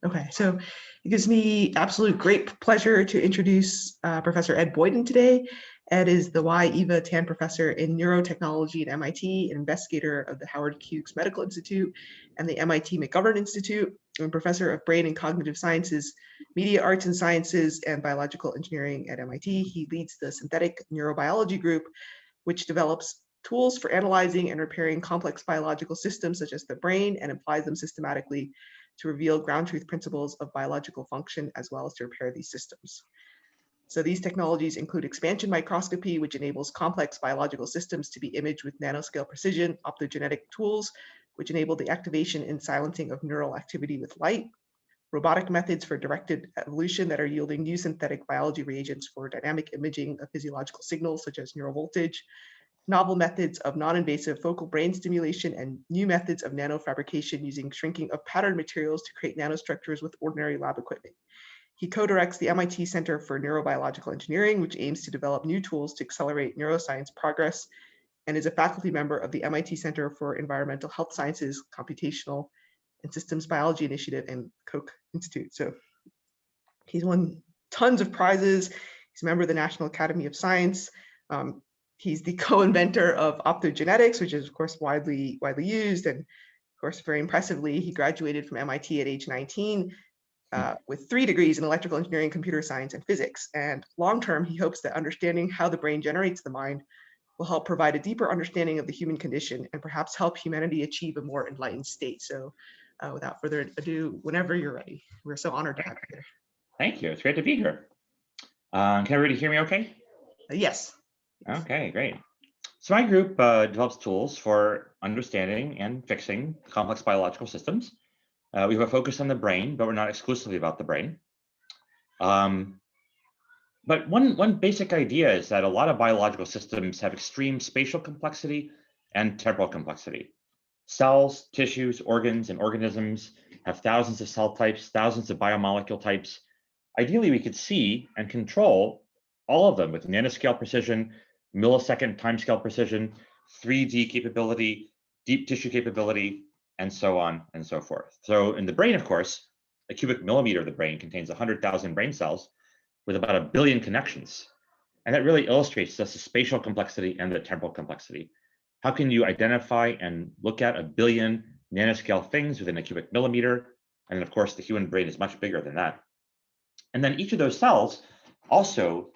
Okay, so it gives me absolute great pleasure to introduce Professor Ed Boyden today. Ed is the Y. Eva Tan Professor in Neurotechnology at MIT, an investigator of the Howard Hughes Medical Institute and the MIT McGovern Institute, and Professor of Brain and Cognitive Sciences, Media Arts and Sciences, and Biological Engineering at MIT. He leads the Synthetic Neurobiology Group, which develops tools for analyzing and repairing complex biological systems such as the brain and applies them systematically to reveal ground truth principles of biological function, as well as to repair these systems. So these technologies include expansion microscopy, which enables complex biological systems to be imaged with nanoscale precision, optogenetic tools, which enable the activation and silencing of neural activity with light, robotic methods for directed evolution that are yielding new synthetic biology reagents for dynamic imaging of physiological signals, such as neural voltage, novel methods of non-invasive focal brain stimulation, and new methods of nanofabrication using shrinking of patterned materials to create nanostructures with ordinary lab equipment. He co-directs the MIT Center for Neurobiological Engineering, which aims to develop new tools to accelerate neuroscience progress, and is a faculty member of the MIT Center for Environmental Health Sciences, Computational and Systems Biology Initiative, and Koch Institute. So he's won tons of prizes. He's a member of the National Academy of Science. He's the co-inventor of optogenetics, which is of course widely used, and of course very impressively, he graduated from MIT at age 19 with 3 degrees in electrical engineering, computer science, and physics. And long-term, he hopes that understanding how the brain generates the mind will help provide a deeper understanding of the human condition and perhaps help humanity achieve a more enlightened state. So without further ado, whenever you're ready, we're so honored to have you here. Thank you. It's great to be here. Can everybody hear me okay? Yes. Okay, great. So my group develops tools for understanding and fixing complex biological systems. We have a focus on the brain, but we're not exclusively about the brain. But one basic idea is that a lot of biological systems have extreme spatial complexity and temporal complexity. Cells, tissues, organs, and organisms have thousands of cell types, thousands of biomolecule types. Ideally, we could see and control all of them with nanoscale precision, millisecond timescale precision, 3D capability, deep tissue capability, and so on and so forth. So in the brain, of course, a cubic millimeter of the brain contains 100,000 brain cells with about 1 billion connections. And that really illustrates just the spatial complexity and the temporal complexity. How can you identify and look at 1 billion nanoscale things within a cubic millimeter? And of course, the human brain is much bigger than that. And then each of those cells also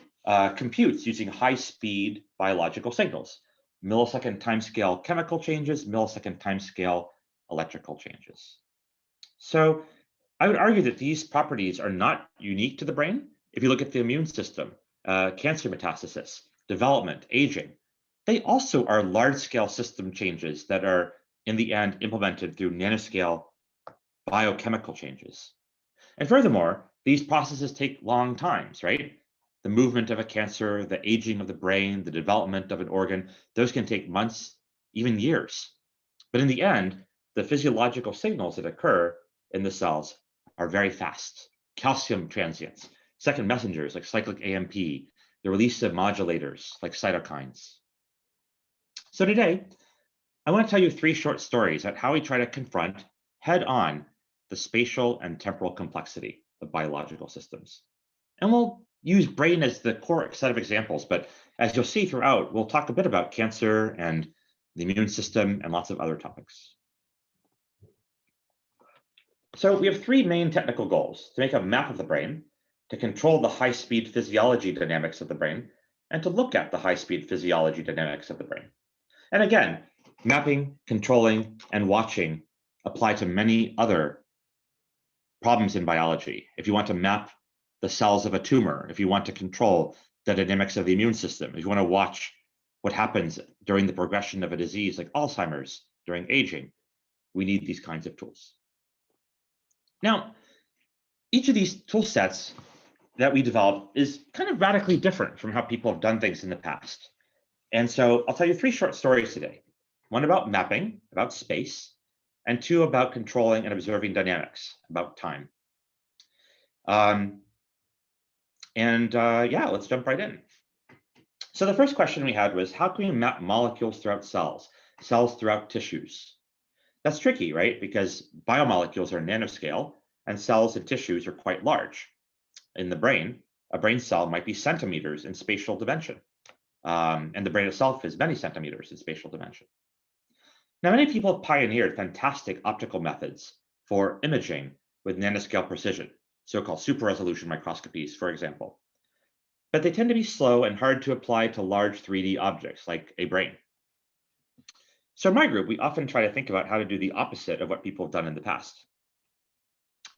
computes using high-speed biological signals, millisecond timescale chemical changes, millisecond timescale electrical changes. So I would argue that these properties are not unique to the brain. If you look at the immune system, cancer metastasis, development, aging, they also are large-scale system changes that are, in the end, implemented through nanoscale biochemical changes. And furthermore, these processes take long times, right? The movement of a cancer, the aging of the brain, the development of an organ, those can take months, even years. But in the end, the physiological signals that occur in the cells are very fast. Calcium transients, second messengers like cyclic AMP, the release of modulators like cytokines. So today, I want to tell you 3 short stories about how we try to confront head-on the spatial and temporal complexity of biological systems. And we'll use brain as the core set of examples, but as you'll see throughout, we'll talk a bit about cancer and the immune system and lots of other topics. So we have 3 main technical goals: to make a map of the brain, to control the high-speed physiology dynamics of the brain, and to look at the high-speed physiology dynamics of the brain. And again, mapping, controlling, and watching apply to many other problems in biology. If you want to map the cells of a tumor, if you want to control the dynamics of the immune system, if you want to watch what happens during the progression of a disease like Alzheimer's during aging, we need these kinds of tools. Now, each of these tool sets that we develop is kind of radically different from how people have done things in the past. And so I'll tell you 3 short stories today. 1 about mapping, about space, and 2 about controlling and observing dynamics, about time. Yeah, let's jump right in. So the first question we had was, how can we map molecules throughout cells throughout tissues? That's tricky, right? Because biomolecules are nanoscale, and cells and tissues are quite large. In the brain, a brain cell might be centimeters in spatial dimension, and the brain itself is many centimeters in spatial dimension. Now, many people have pioneered fantastic optical methods for imaging with nanoscale precision, so-called super-resolution microscopies, for example. But they tend to be slow and hard to apply to large 3D objects like a brain. So in my group, we often try to think about how to do the opposite of what people have done in the past.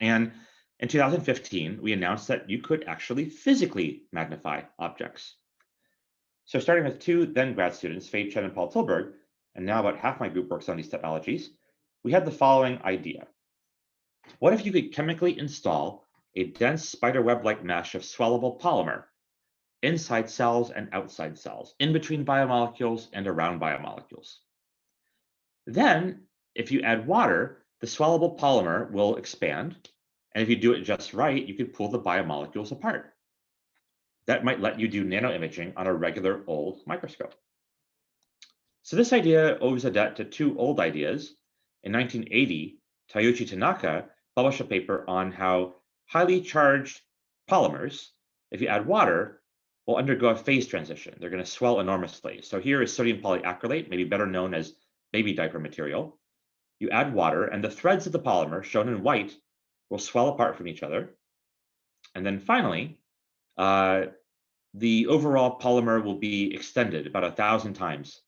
And in 2015, we announced that you could actually physically magnify objects. So starting with two then grad students, Fei Chen and Paul Tilburg, and now about half my group works on these technologies, we had the following idea. What if you could chemically install a dense spiderweb-like mesh of swellable polymer inside cells and outside cells, in between biomolecules and around biomolecules? Then, if you add water, the swellable polymer will expand, and if you do it just right, you could pull the biomolecules apart. That might let you do nanoimaging on a regular old microscope. So this idea owes a debt to two old ideas. In 1980, Taiuchi Tanaka published a paper on how highly charged polymers, if you add water, will undergo a phase transition. They're going to swell enormously. So here is sodium polyacrylate, maybe better known as baby diaper material. You add water, and the threads of the polymer, shown in white, will swell apart from each other. And then finally, the overall polymer will be extended about 1,000 times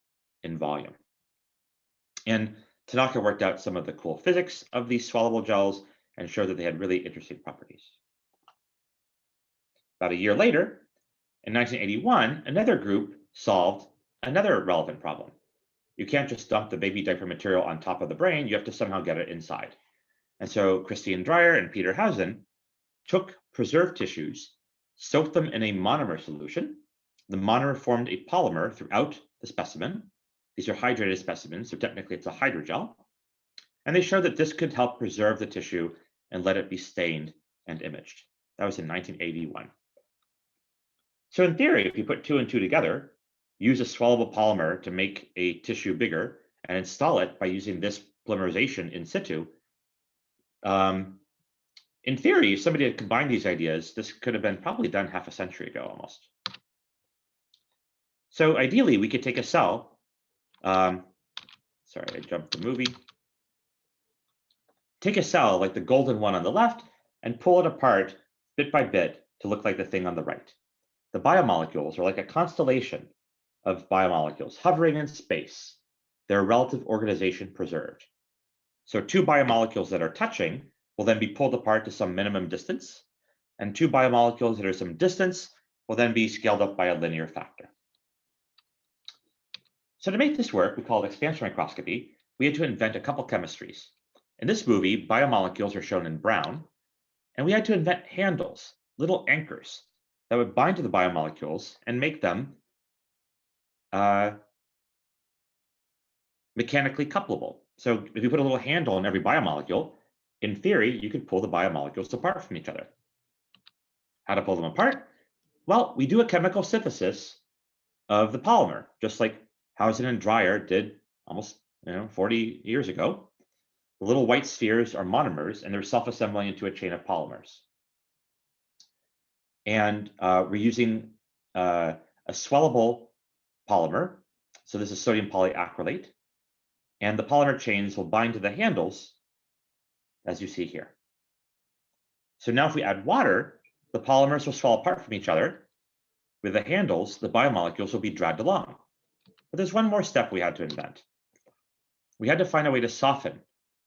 in volume. And Tanaka worked out some of the cool physics of these swallowable gels and showed that they had really interesting properties. About a year later, in 1981, another group solved another relevant problem. You can't just dump the baby diaper material on top of the brain, you have to somehow get it inside. And so Christine Dreyer and Peter Hausen took preserved tissues, soaked them in a monomer solution. The monomer formed a polymer throughout the specimen. These are hydrated specimens, so technically it's a hydrogel. And they showed that this could help preserve the tissue and let it be stained and imaged. That was in 1981. So in theory, if you put two and two together, use a swellable polymer to make a tissue bigger and install it by using this polymerization in situ, in theory, if somebody had combined these ideas, this could have been probably done half a century ago almost. So ideally, we could take a cell. Sorry, I jumped the movie. Take a cell like the golden one on the left and pull it apart bit by bit to look like the thing on the right. The biomolecules are like a constellation of biomolecules hovering in space, their relative organization preserved. So two biomolecules that are touching will then be pulled apart to some minimum distance, and two biomolecules that are some distance will then be scaled up by a linear factor. So to make this work, we call it expansion microscopy. We had to invent a couple chemistries. In this movie, biomolecules are shown in brown, and we had to invent handles, little anchors that would bind to the biomolecules and make them mechanically couplable. So if you put a little handle on every biomolecule, in theory, you could pull the biomolecules apart from each other. How to pull them apart? Well, we do a chemical synthesis of the polymer, just like Hausen and Dreyer did almost 40 years ago. The little white spheres are monomers, and they're self-assembling into a chain of polymers. And we're using a swellable polymer. So this is sodium polyacrylate. And the polymer chains will bind to the handles, as you see here. So now if we add water, the polymers will swell apart from each other. With the handles, the biomolecules will be dragged along. But there's one more step we had to invent. We had to find a way to soften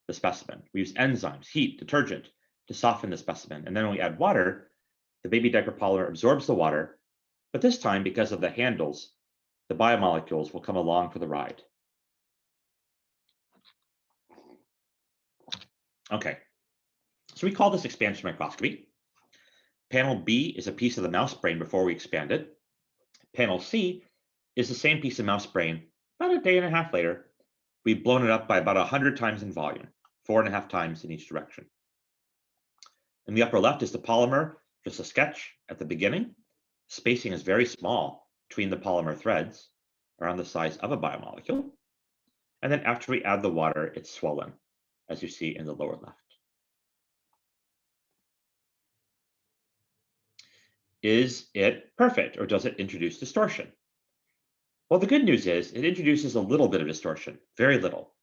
the specimen. We use enzymes, heat, detergent to soften the specimen. And then when we add water, the baby diaper polymer absorbs the water. But this time, because of the handles, the biomolecules will come along for the ride. Okay, so we call this expansion microscopy. Panel B is a piece of the mouse brain before we expand it. Panel C is the same piece of mouse brain about a day and a half later. We've blown it up by about 100 times in volume, 4.5 times in each direction. In the upper left is the polymer, just a sketch at the beginning. Spacing is very small between the polymer threads, around the size of a biomolecule. And then after we add the water, it's swollen, as you see in the lower left. is it perfect, or does it introduce distortion? Well, the good news is it introduces a little bit of distortion, very little,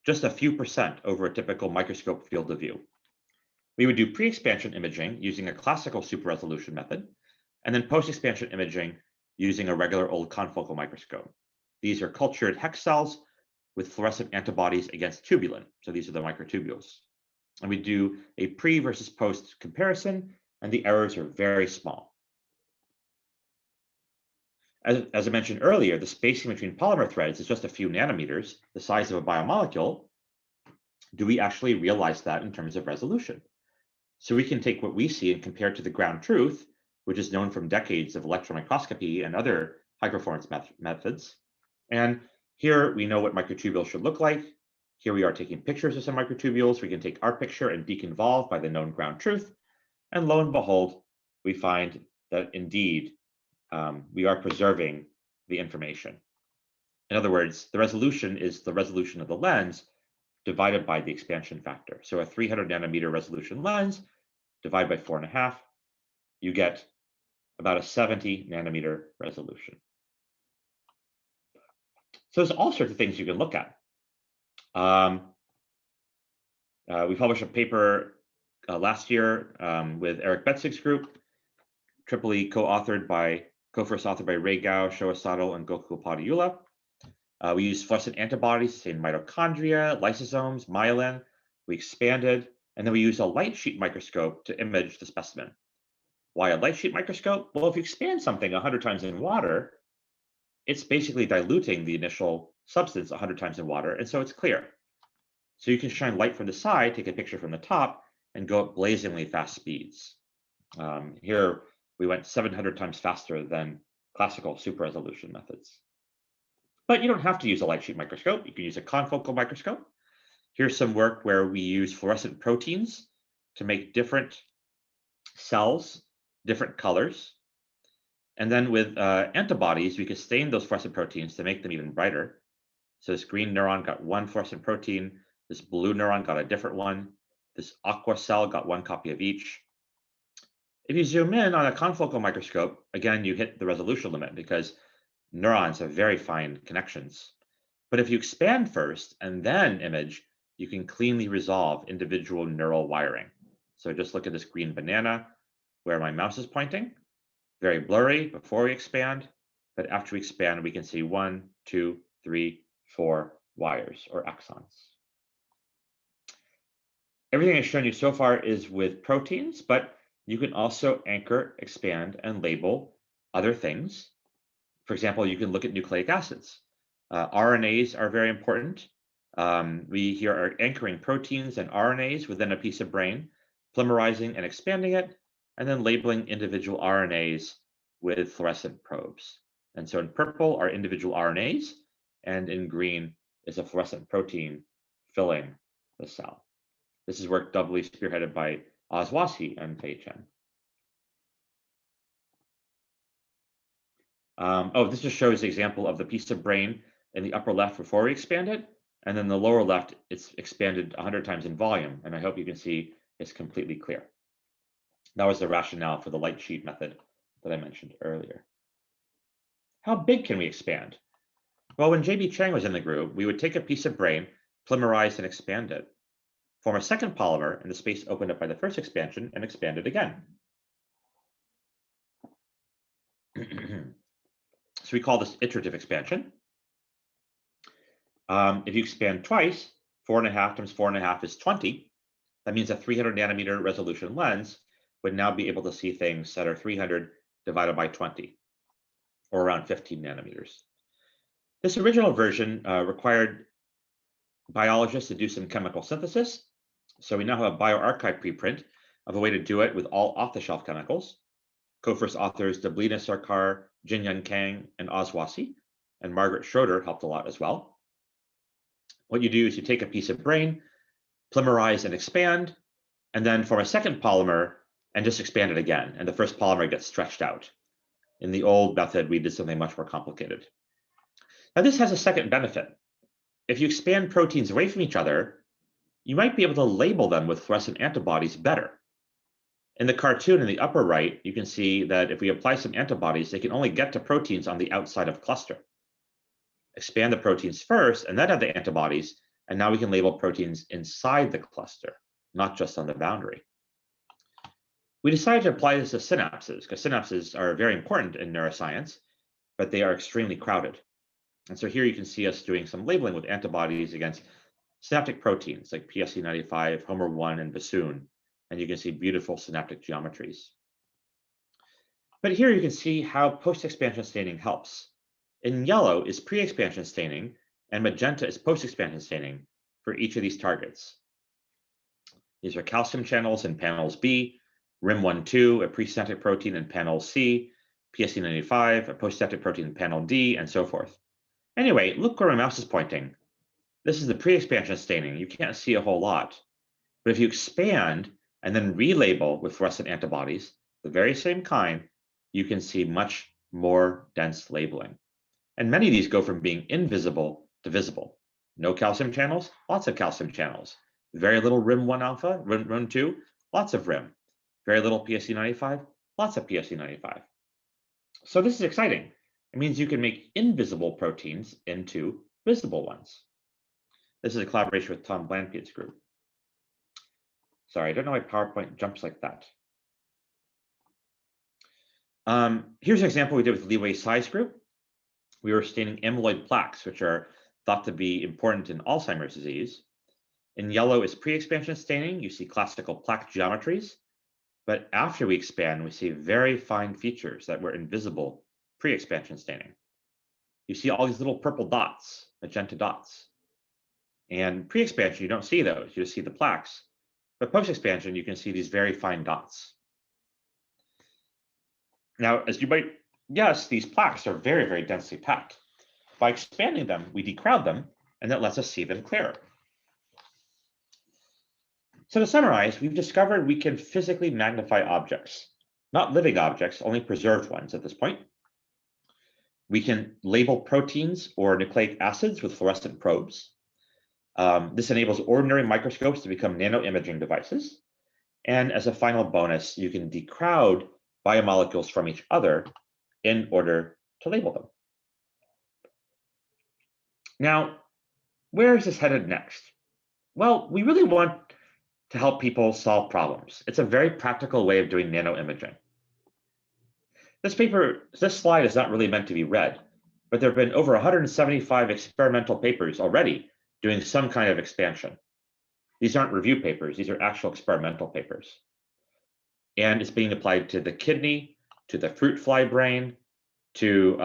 just a few percent over a typical microscope field of view. We would do pre-expansion imaging using a classical super resolution method, and then post-expansion imaging using a regular old confocal microscope. These are cultured hex cells with fluorescent antibodies against tubulin. So these are the microtubules. And we do a pre versus post comparison, and the errors are very small. As I mentioned earlier, the spacing between polymer threads is just a few nanometers, the size of a biomolecule. Do we actually realize that in terms of resolution? So we can take what we see and compare it to the ground truth, which is known from decades of electron microscopy and other high performance methods. And here we know what microtubules should look like. Here we are taking pictures of some microtubules. We can take our picture and deconvolve by the known ground truth. And lo and behold, we find that indeed we are preserving the information. In other words, the resolution is the resolution of the lens divided by the expansion factor. So a 300 nanometer resolution lens divided by 4.5, you get about a 70 nanometer resolution. So there's all sorts of things you can look at. We published a paper last year with Eric Betzig's group, triply co-first authored by Ray Gao, Showa Sato, and Gokul Padiula. We used fluorescent antibodies in mitochondria, lysosomes, myelin. We expanded, and then we used a light sheet microscope to image the specimen. Why a light sheet microscope? Well, if you expand something 100 times in water, it's basically diluting the initial substance 100 times in water, and so it's clear. So you can shine light from the side, take a picture from the top, and go at blazingly fast speeds. Here, we went 700 times faster than classical super resolution methods. But you don't have to use a light sheet microscope. You can use a confocal microscope. Here's some work where we use fluorescent proteins to make different cells, different colors. And then with antibodies, we can stain those fluorescent proteins to make them even brighter. So this green neuron got one fluorescent protein. This blue neuron got a different one. This aqua cell got one copy of each. If you zoom in on a confocal microscope, again, you hit the resolution limit because neurons have very fine connections. But if you expand first and then image, you can cleanly resolve individual neural wiring. So just look at this green banana where my mouse is pointing. Very blurry before we expand, but after we expand, we can see 1, 2, 3, 4 wires or axons. Everything I've shown you so far is with proteins, but you can also anchor, expand, and label other things. For example, you can look at nucleic acids. RNAs are very important. We here are anchoring proteins and RNAs within a piece of brain, polymerizing and expanding it, and then labeling individual RNAs with fluorescent probes. And so in purple are individual RNAs, and in green is a fluorescent protein filling the cell. This is work doubly spearheaded by Oswasi and Fei Chen. This just shows the example of the piece of brain in the upper left before we expand it, and then the lower left, it's expanded 100 times in volume, and I hope you can see it's completely clear. That was the rationale for the light sheet method that I mentioned earlier. How big can we expand? Well, when J.B. Chang was in the group, we would take a piece of brain, polymerize and expand it, form a second polymer in the space opened up by the first expansion, and expand it again. So we call this iterative expansion. If you expand twice, 4.5 times 4.5 is 20. That means a 300 nanometer resolution lens would now be able to see things that are 300 divided by 20, or around 15 nanometers. This original version required biologists to do some chemical synthesis. So we now have a bioarchive preprint of a way to do it with all off-the-shelf chemicals. Co-first authors Deblina Sarkar, Jin-Yun Kang, and Oswasi, and Margaret Schroeder helped a lot as well. What you do is you take a piece of brain, polymerize and expand, and then form a second polymer and just expand it again, and the first polymer gets stretched out. In the old method, we did something much more complicated. Now this has a second benefit. If you expand proteins away from each other, you might be able to label them with fluorescent antibodies better. In the cartoon in the upper right, you can see that if we apply some antibodies, they can only get to proteins on the outside of cluster. Expand the proteins first and then add the antibodies, and now we can label proteins inside the cluster, not just on the boundary. We decided to apply this to synapses because synapses are very important in neuroscience, but they are extremely crowded. And so here you can see us doing some labeling with antibodies against synaptic proteins like PSC95, Homer1, and Bassoon. And you can see beautiful synaptic geometries. But here you can see how post-expansion staining helps. In yellow is pre-expansion staining, and magenta is post-expansion staining for each of these targets. These are calcium channels in panels B, RIM12, a pre-synaptic protein in panel C, PSC95, a post-synaptic protein in panel D, and so forth. Anyway, look where my mouse is pointing. This is the pre-expansion staining. You can't see a whole lot. But if you expand and then relabel with fluorescent antibodies, the very same kind, you can see much more dense labeling. And many of these go from being invisible to visible. No calcium channels, lots of calcium channels. Very little RIM1 alpha, RIM2, lots of RIM. Very little PSC95, lots of PSC95. So this is exciting. It means you can make invisible proteins into visible ones. This is a collaboration with Tom Blanpied's group. Sorry, I don't know why PowerPoint jumps like that. Here's an example we did with Li Wei Sai's group. We were staining amyloid plaques, which are thought to be important in Alzheimer's disease. In yellow is pre-expansion staining. You see classical plaque geometries. But after we expand, we see very fine features that were invisible pre-expansion staining. You see all these little purple dots, magenta dots. And pre-expansion, you don't see those. You just see the plaques. But post-expansion, you can see these very fine dots. Now, as you might guess, these plaques are very, very densely packed. By expanding them, we decrowd them, and that lets us see them clearer. So to summarize, we've discovered we can physically magnify objects, not living objects, only preserved ones at this point. We can label proteins or nucleic acids with fluorescent probes. This enables ordinary microscopes to become nanoimaging devices. And as a final bonus, you can decrowd biomolecules from each other in order to label them. Now, where is this headed next? Well, we really want to help people solve problems. It's a very practical way of doing nanoimaging. This slide is not really meant to be read, but there have been over 175 experimental papers already doing some kind of expansion. These aren't review papers, these are actual experimental papers. And it's being applied to the kidney, to the fruit fly brain, to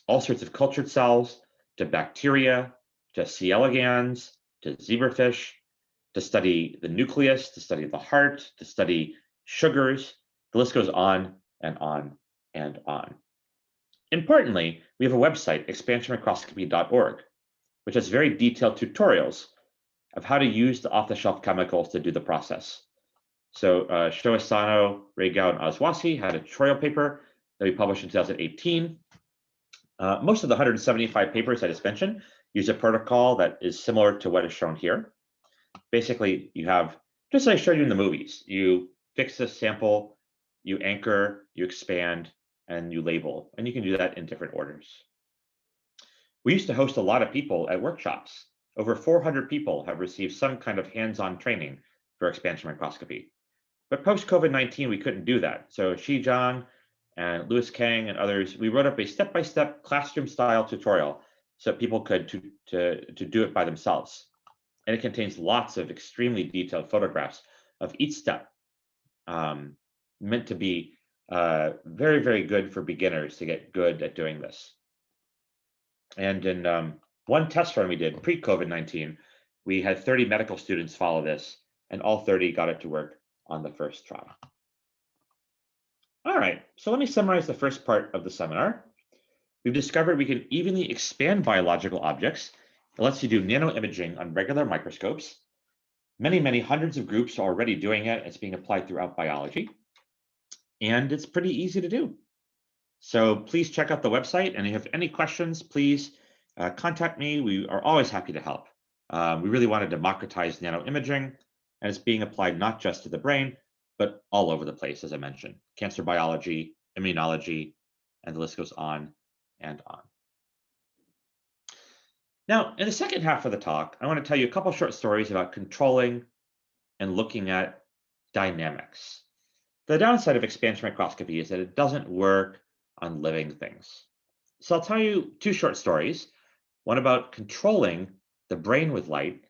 all sorts of cultured cells, to bacteria, to C. elegans, to zebrafish, to study the nucleus, to study the heart, to study sugars. The list goes on and on and on. Importantly, we have a website, expansionmicroscopy.org, which has very detailed tutorials of how to use the off-the-shelf chemicals to do the process. So Sho Asano, Reigao, and Oswasi had a tutorial paper that we published in 2018. Most of the 175 papers I just mentioned use a protocol that is similar to what is shown here. Basically, you have, just like I showed you in the movies, you fix the sample, you anchor, you expand, and you label. And you can do that in different orders. We used to host a lot of people at workshops. Over 400 people have received some kind of hands-on training for expansion microscopy. But post-COVID-19, we couldn't do that. So Shi Zhang and Louis Kang and others, we wrote up a step-by-step classroom-style tutorial so people could to do it by themselves. And it contains lots of extremely detailed photographs of each step, meant to be very, very good for beginners to get good at doing this. And in one test run we did pre-COVID-19, we had 30 medical students follow this, and all 30 got it to work on the first try. All right, so let me summarize the first part of the seminar. We've discovered we can evenly expand biological objects. It lets you do nanoimaging on regular microscopes. Many, many hundreds of groups are already doing it. It's being applied throughout biology. And it's pretty easy to do. So please check out the website. And if you have any questions, please contact me. We are always happy to help. We really want to democratize nanoimaging. And it's being applied not just to the brain, but all over the place, as I mentioned, cancer biology, immunology, and the list goes on and on. Now, in the second half of the talk, I want to tell you a couple short stories about controlling and looking at dynamics. The downside of expansion microscopy is that it doesn't work on living things. So I'll tell you two short stories, one about controlling the brain with light,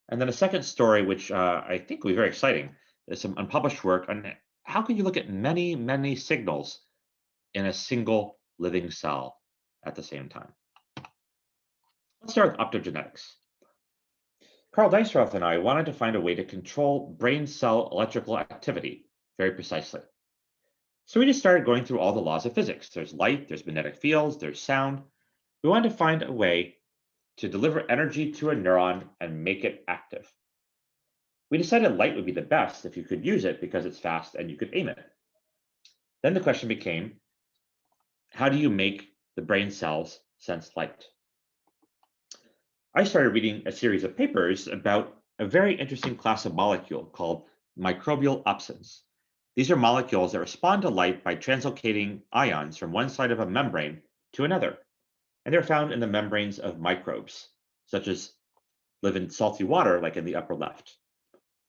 and then a second story, which I think will be very exciting. There's some unpublished work on how can you look at many, many signals in a single living cell at the same time. Let's start with optogenetics. Carl Dijsselhoff and I wanted to find a way to control brain cell electrical activity very precisely. So we just started going through all the laws of physics. There's light, there's magnetic fields, there's sound. We wanted to find a way to deliver energy to a neuron and make it active. We decided light would be the best if you could use it because it's fast and you could aim it. Then the question became, how do you make the brain cells sense light? I started reading a series of papers about a very interesting class of molecule called microbial opsins. These are molecules that respond to light by translocating ions from one side of a membrane to another. And they're found in the membranes of microbes, such as live in salty water, like in the upper left.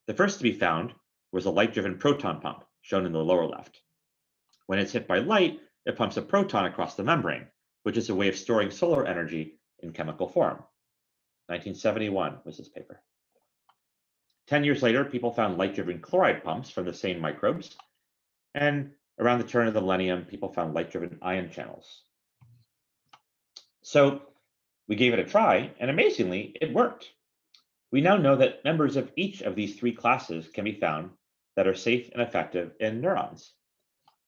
The first to be found was a light-driven proton pump, shown in the lower left. When it's hit by light, it pumps a proton across the membrane, which is a way of storing solar energy in chemical form. 1971 was this paper. 10 years later, people found light-driven chloride pumps from the same microbes. And around the turn of the millennium, people found light-driven ion channels. So we gave it a try, and amazingly, it worked. We now know that members of each of these three classes can be found that are safe and effective in neurons.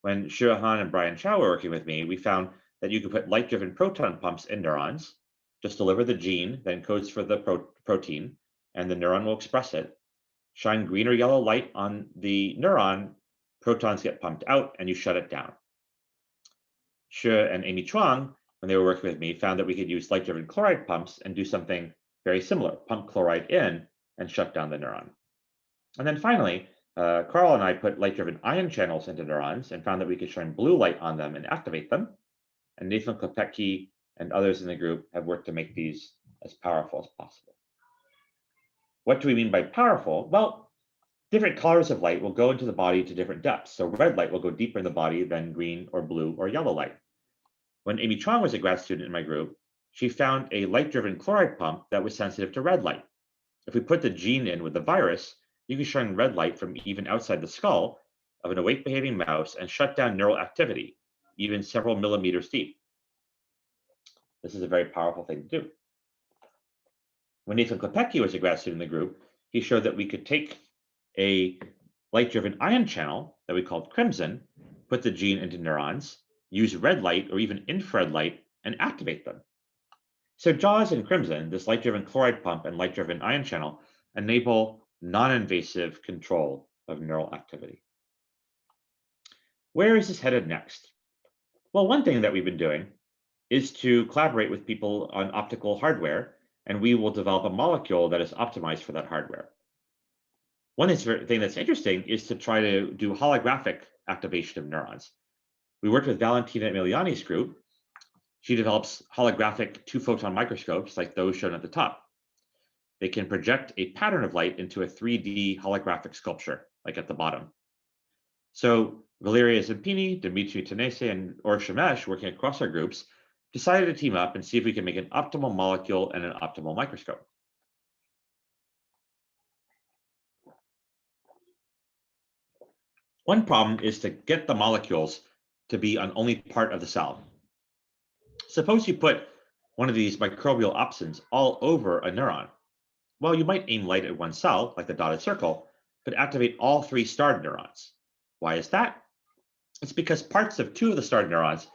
When Xue Han and Brian Chow were working with me, we found that you could put light-driven proton pumps in neurons, just deliver the gene that encodes for the protein, and the neuron will express it. Shine green or yellow light on the neuron, protons get pumped out, and you shut it down. Xue and Amy Chuang, when they were working with me, found that we could use light-driven chloride pumps and do something very similar, pump chloride in and shut down the neuron. And then finally, Carl and I put light-driven ion channels into neurons and found that we could shine blue light on them and activate them. And Nathan Klepecki and others in the group have worked to make these as powerful as possible. What do we mean by powerful? Well, different colors of light will go into the body to different depths. So red light will go deeper in the body than green or blue or yellow light. When Amy Chuang was a grad student in my group, she found a light-driven chloride pump that was sensitive to red light. If we put the gene in with the virus, you can shine red light from even outside the skull of an awake behaving mouse and shut down neural activity, even several millimeters deep. This is a very powerful thing to do. When Nathan Klepecki was a grad student in the group, he showed that we could take a light-driven ion channel that we called crimson, put the gene into neurons, use red light or even infrared light, and activate them. So JAWS and crimson, this light-driven chloride pump and light-driven ion channel, enable non-invasive control of neural activity. Where is this headed next? Well, one thing that we've been doing is to collaborate with people on optical hardware, and we will develop a molecule that is optimized for that hardware. One thing that's interesting is to try to do holographic activation of neurons. We worked with Valentina Emiliani's group. She develops holographic two-photon microscopes like those shown at the top. They can project a pattern of light into a 3D holographic sculpture, like at the bottom. So Valeria Zampini, Dimitri Tanese, and Or Shemesh, working across our groups, decided to team up and see if we can make an optimal molecule and an optimal microscope. One problem is to get the molecules to be on only part of the cell. Suppose you put one of these microbial opsins all over a neuron. Well, you might aim light at one cell, like the dotted circle, but activate all three starred neurons. Why is that? It's because parts of two of the starred neurons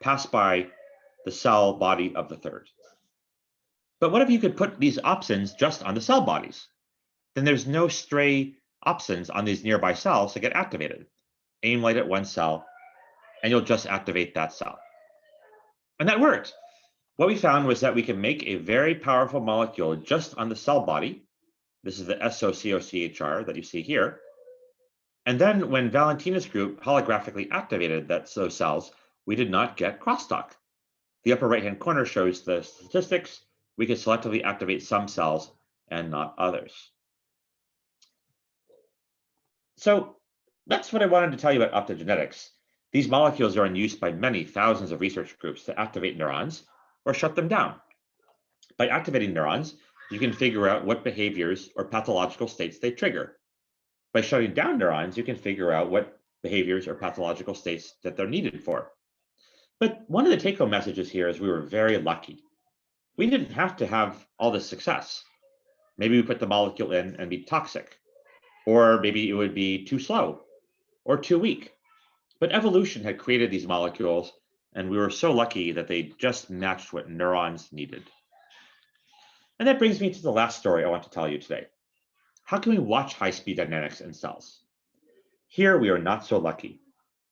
pass by the cell body of the third. But what if you could put these opsins just on the cell bodies? Then there's no stray opsins on these nearby cells to get activated. Aim light at one cell, and you'll just activate that cell. And that worked. What we found was that we can make a very powerful molecule just on the cell body. This is the SOCOCHR that you see here. And then when Valentina's group holographically activated those cells, we did not get crosstalk. The upper right-hand corner shows the statistics. We could selectively activate some cells and not others. So that's what I wanted to tell you about optogenetics. These molecules are in use by many thousands of research groups to activate neurons or shut them down. By activating neurons, you can figure out what behaviors or pathological states they trigger. By shutting down neurons, you can figure out what behaviors or pathological states that they're needed for. But one of the take-home messages here is we were very lucky. We didn't have to have all this success. Maybe we put the molecule in and be toxic, or maybe it would be too slow or too weak. But evolution had created these molecules, and we were so lucky that they just matched what neurons needed. And that brings me to the last story I want to tell you today. How can we watch high-speed dynamics in cells? Here we are not so lucky.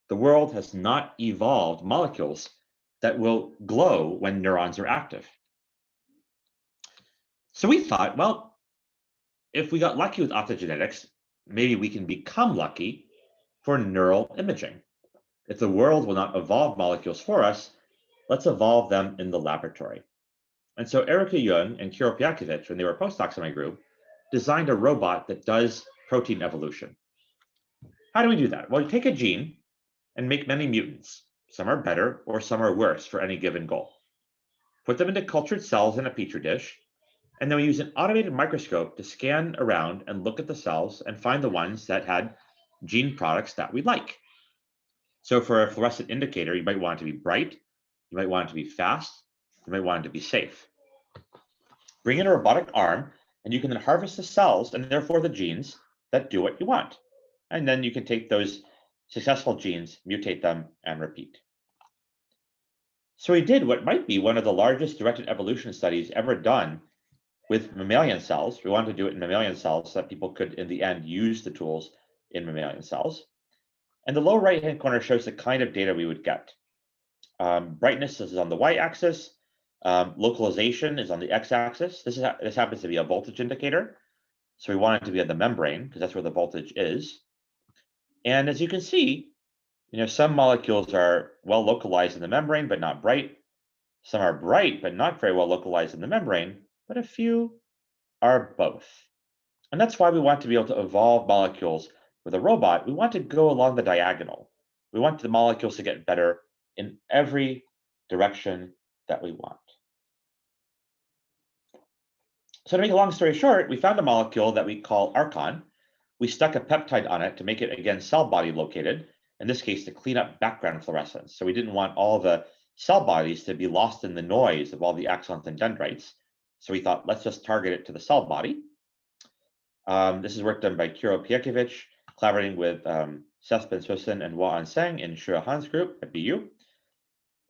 The world has not evolved molecules that will glow when neurons are active. So we thought, well, if we got lucky with optogenetics, maybe we can become lucky for neural imaging. If the world will not evolve molecules for us, let's evolve them in the laboratory. And so Erica Young and Kiro Pjakovic, when they were postdocs in my group, designed a robot that does protein evolution. How do we do that? Well, you take a gene and make many mutants. Some are better or some are worse for any given goal. Put them into cultured cells in a petri dish, and then we use an automated microscope to scan around and look at the cells and find the ones that had gene products that we like. So for a fluorescent indicator, you might want it to be bright, you might want it to be fast, you might want it to be safe. Bring in a robotic arm, and you can then harvest the cells and therefore the genes that do what you want. And then you can take those successful genes, mutate them, and repeat. So we did what might be one of the largest directed evolution studies ever done with mammalian cells. We wanted to do it in mammalian cells so that people could, in the end, use the tools in mammalian cells. And the lower right-hand corner shows the kind of data we would get. Brightness is on the y-axis. Localization is on the x-axis. This happens to be a voltage indicator. So we want it to be on the membrane because that's where the voltage is. And as you can see, some molecules are well localized in the membrane, but not bright. Some are bright, but not very well localized in the membrane, but a few are both. And that's why we want to be able to evolve molecules with a robot. We want to go along the diagonal. We want the molecules to get better in every direction that we want. So to make a long story short, we found a molecule that we call Archon. We stuck a peptide on it to make it, again, cell body located, in this case, to clean up background fluorescence. So we didn't want all the cell bodies to be lost in the noise of all the axons and dendrites. So we thought, let's just target it to the cell body. This is work done by Kiro Pjakovic, collaborating with Seth Ben-Swissen and Hua-An Seng in Xue Han's group at BU.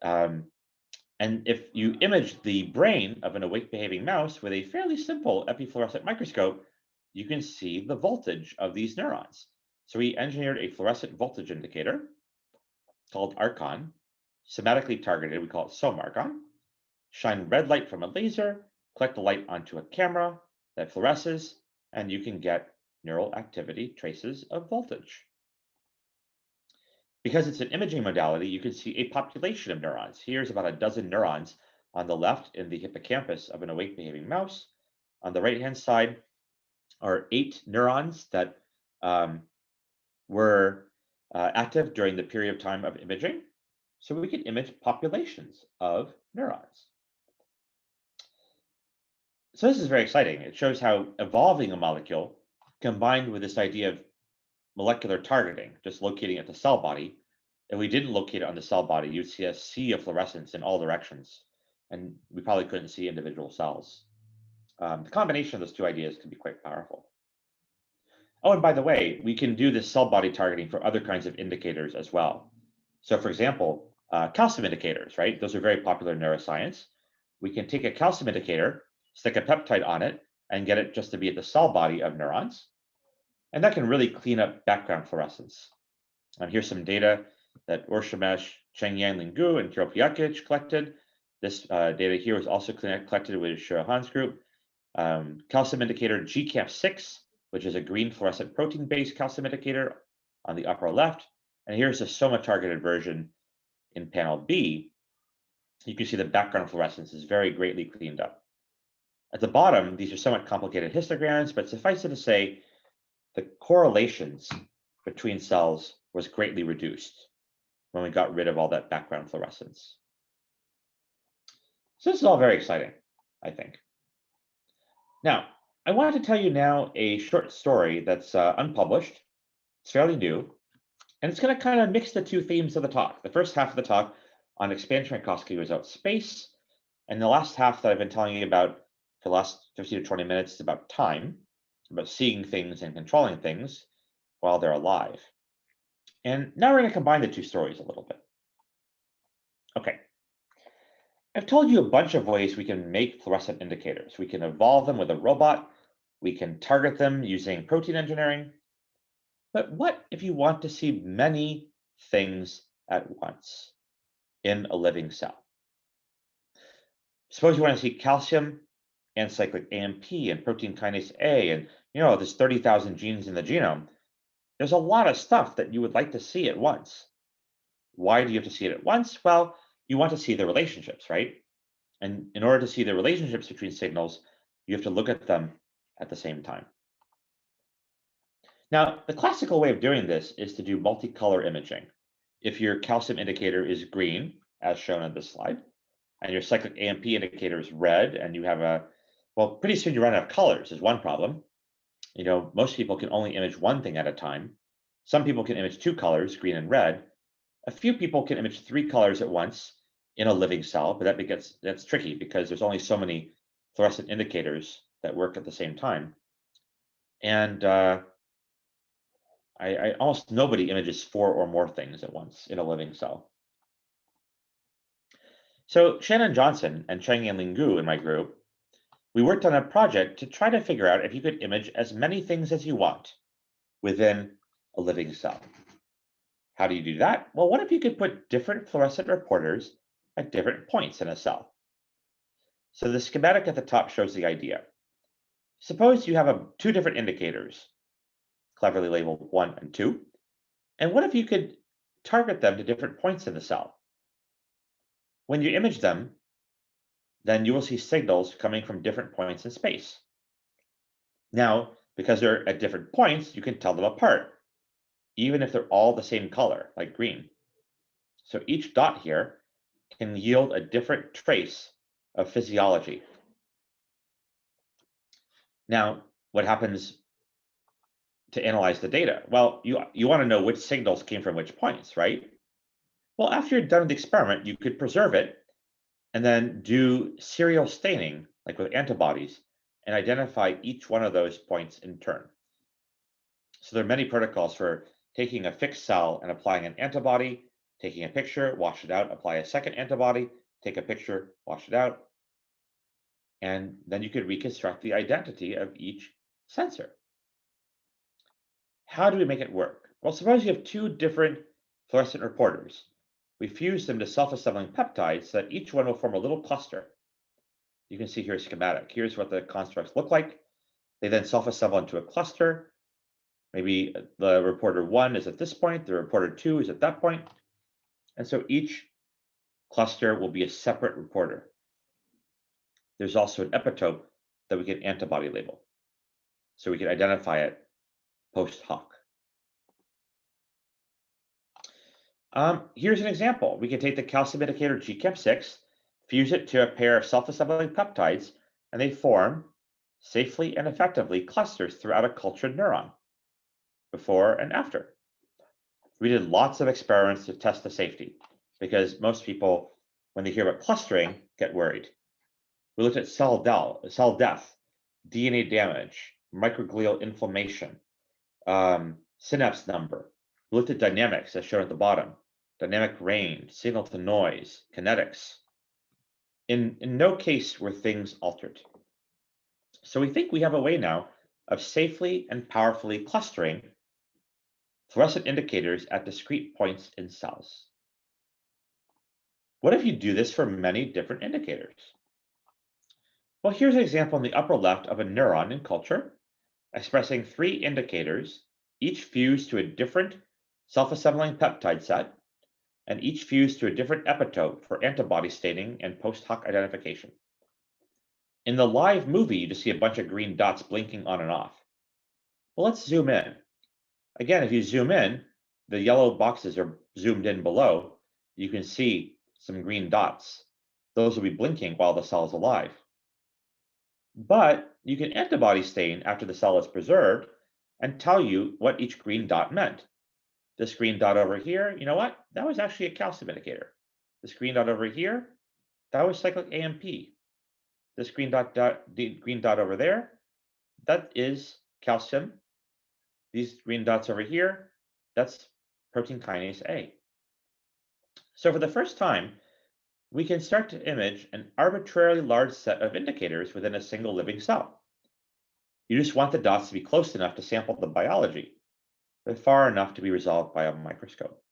And if you image the brain of an awake behaving mouse with a fairly simple epifluorescent microscope, you can see the voltage of these neurons. So we engineered a fluorescent voltage indicator called Archon, somatically targeted, we call it Soma-targeting. Shine red light from a laser, collect the light onto a camera that fluoresces, and you can get neural activity traces of voltage. Because it's an imaging modality, you can see a population of neurons. Here's about a dozen neurons on the left in the hippocampus of an awake behaving mouse. On the right-hand side are 8 neurons that were active during the period of time of imaging. So we can image populations of neurons. So this is very exciting. It shows how evolving a molecule combined with this idea of molecular targeting, just locating at the cell body. If we didn't locate it on the cell body, you'd see a sea of fluorescence in all directions, and we probably couldn't see individual cells. The combination of those two ideas can be quite powerful. Oh, and by the way, we can do this cell body targeting for other kinds of indicators as well. So for example, calcium indicators, right? Those are very popular in neuroscience. We can take a calcium indicator, stick a peptide on it, and get it just to be at the cell body of neurons. And that can really clean up background fluorescence. Here's some data that Urshamesh, Chengyang Lingu, and Kiro Pjakovic collected. This data here was also collected with Xue Han's group. Calcium indicator GCAP6, which is a green fluorescent protein-based calcium indicator on the upper left. And here's the Soma-targeted version in panel B. You can see the background fluorescence is very greatly cleaned up. At the bottom, these are somewhat complicated histograms, but suffice it to say, the correlations between cells was greatly reduced when we got rid of all that background fluorescence. So this is all very exciting, I think. Now, I wanted to tell you now a short story that's unpublished. It's fairly new, and it's going to kind of mix the two themes of the talk. The first half of the talk on expansion microscopy was about space, and the last half that I've been telling you about for the last 15 to 20 minutes is about time, about seeing things and controlling things while they're alive. And now we're going to combine the two stories a little bit. Okay. I've told you a bunch of ways we can make fluorescent indicators. We can evolve them with a robot. We can target them using protein engineering. But what if you want to see many things at once in a living cell? Suppose you want to see calcium and cyclic AMP and protein kinase A, and there's 30,000 genes in the genome. There's a lot of stuff that you would like to see at once. Why do you have to see it at once? Well, you want to see the relationships, right? And in order to see the relationships between signals, you have to look at them at the same time. Now, the classical way of doing this is to do multicolor imaging. If your calcium indicator is green, as shown on this slide, and your cyclic AMP indicator is red, and you have pretty soon you run out of colors is one problem. Most people can only image one thing at a time. Some people can image two colors, green and red. A few people can image three colors at once in a living cell, but that's tricky because there's only so many fluorescent indicators that work at the same time. And almost nobody images four or more things at once in a living cell. So Shannon Johnson and Cheng-Yan Gu in my group, we worked on a project to try to figure out if you could image as many things as you want within a living cell. How do you do that? Well, what if you could put different fluorescent reporters at different points in a cell? So the schematic at the top shows the idea. Suppose you have two different indicators, cleverly labeled 1 and 2. And what if you could target them to different points in the cell? When you image them, then you will see signals coming from different points in space. Now, because they're at different points, you can tell them apart, even if they're all the same color, like green. So each dot here can yield a different trace of physiology. Now, what happens to analyze the data? Well, you want to know which signals came from which points, right? Well, after you're done with the experiment, you could preserve it and then do serial staining, like with antibodies, and identify each one of those points in turn. So there are many protocols for taking a fixed cell and applying an antibody, taking a picture, wash it out, apply a second antibody, take a picture, wash it out, and then you could reconstruct the identity of each sensor. How do we make it work? Well, suppose you have two different fluorescent reporters. We fuse them to self-assembling peptides so that each one will form a little cluster. You can see here a schematic. Here's what the constructs look like. They then self-assemble into a cluster. Maybe the reporter 1 is at this point, the reporter 2 is at that point. And so each cluster will be a separate reporter. There's also an epitope that we can antibody label, so we can identify it post hoc. Here's an example. We can take the calcium indicator GCAM6, fuse it to a pair of self-assembling peptides, and they form safely and effectively clusters throughout a cultured neuron, before and after. We did lots of experiments to test the safety, because most people, when they hear about clustering, get worried. We looked at cell death, DNA damage, microglial inflammation, synapse number. We looked at dynamics, as shown at the bottom, dynamic range, signal to noise, kinetics. In no case were things altered. So we think we have a way now of safely and powerfully clustering fluorescent indicators at discrete points in cells. What if you do this for many different indicators? Well, here's an example in the upper left of a neuron in culture expressing 3 indicators, each fused to a different self-assembling peptide set, and each fused to a different epitope for antibody staining and post hoc identification. In the live movie, you just see a bunch of green dots blinking on and off. Well, let's zoom in. Again, if you zoom in, the yellow boxes are zoomed in below. You can see some green dots. Those will be blinking while the cell is alive. But you can antibody stain after the cell is preserved and tell you what each green dot meant. This green dot over here, you know what? That was actually a calcium indicator. This green dot over here, that was cyclic AMP. This green dot over there, that is calcium. These green dots over here, that's protein kinase A. So for the first time, we can start to image an arbitrarily large set of indicators within a single living cell. You just want the dots to be close enough to sample the biology, but far enough to be resolved by a microscope.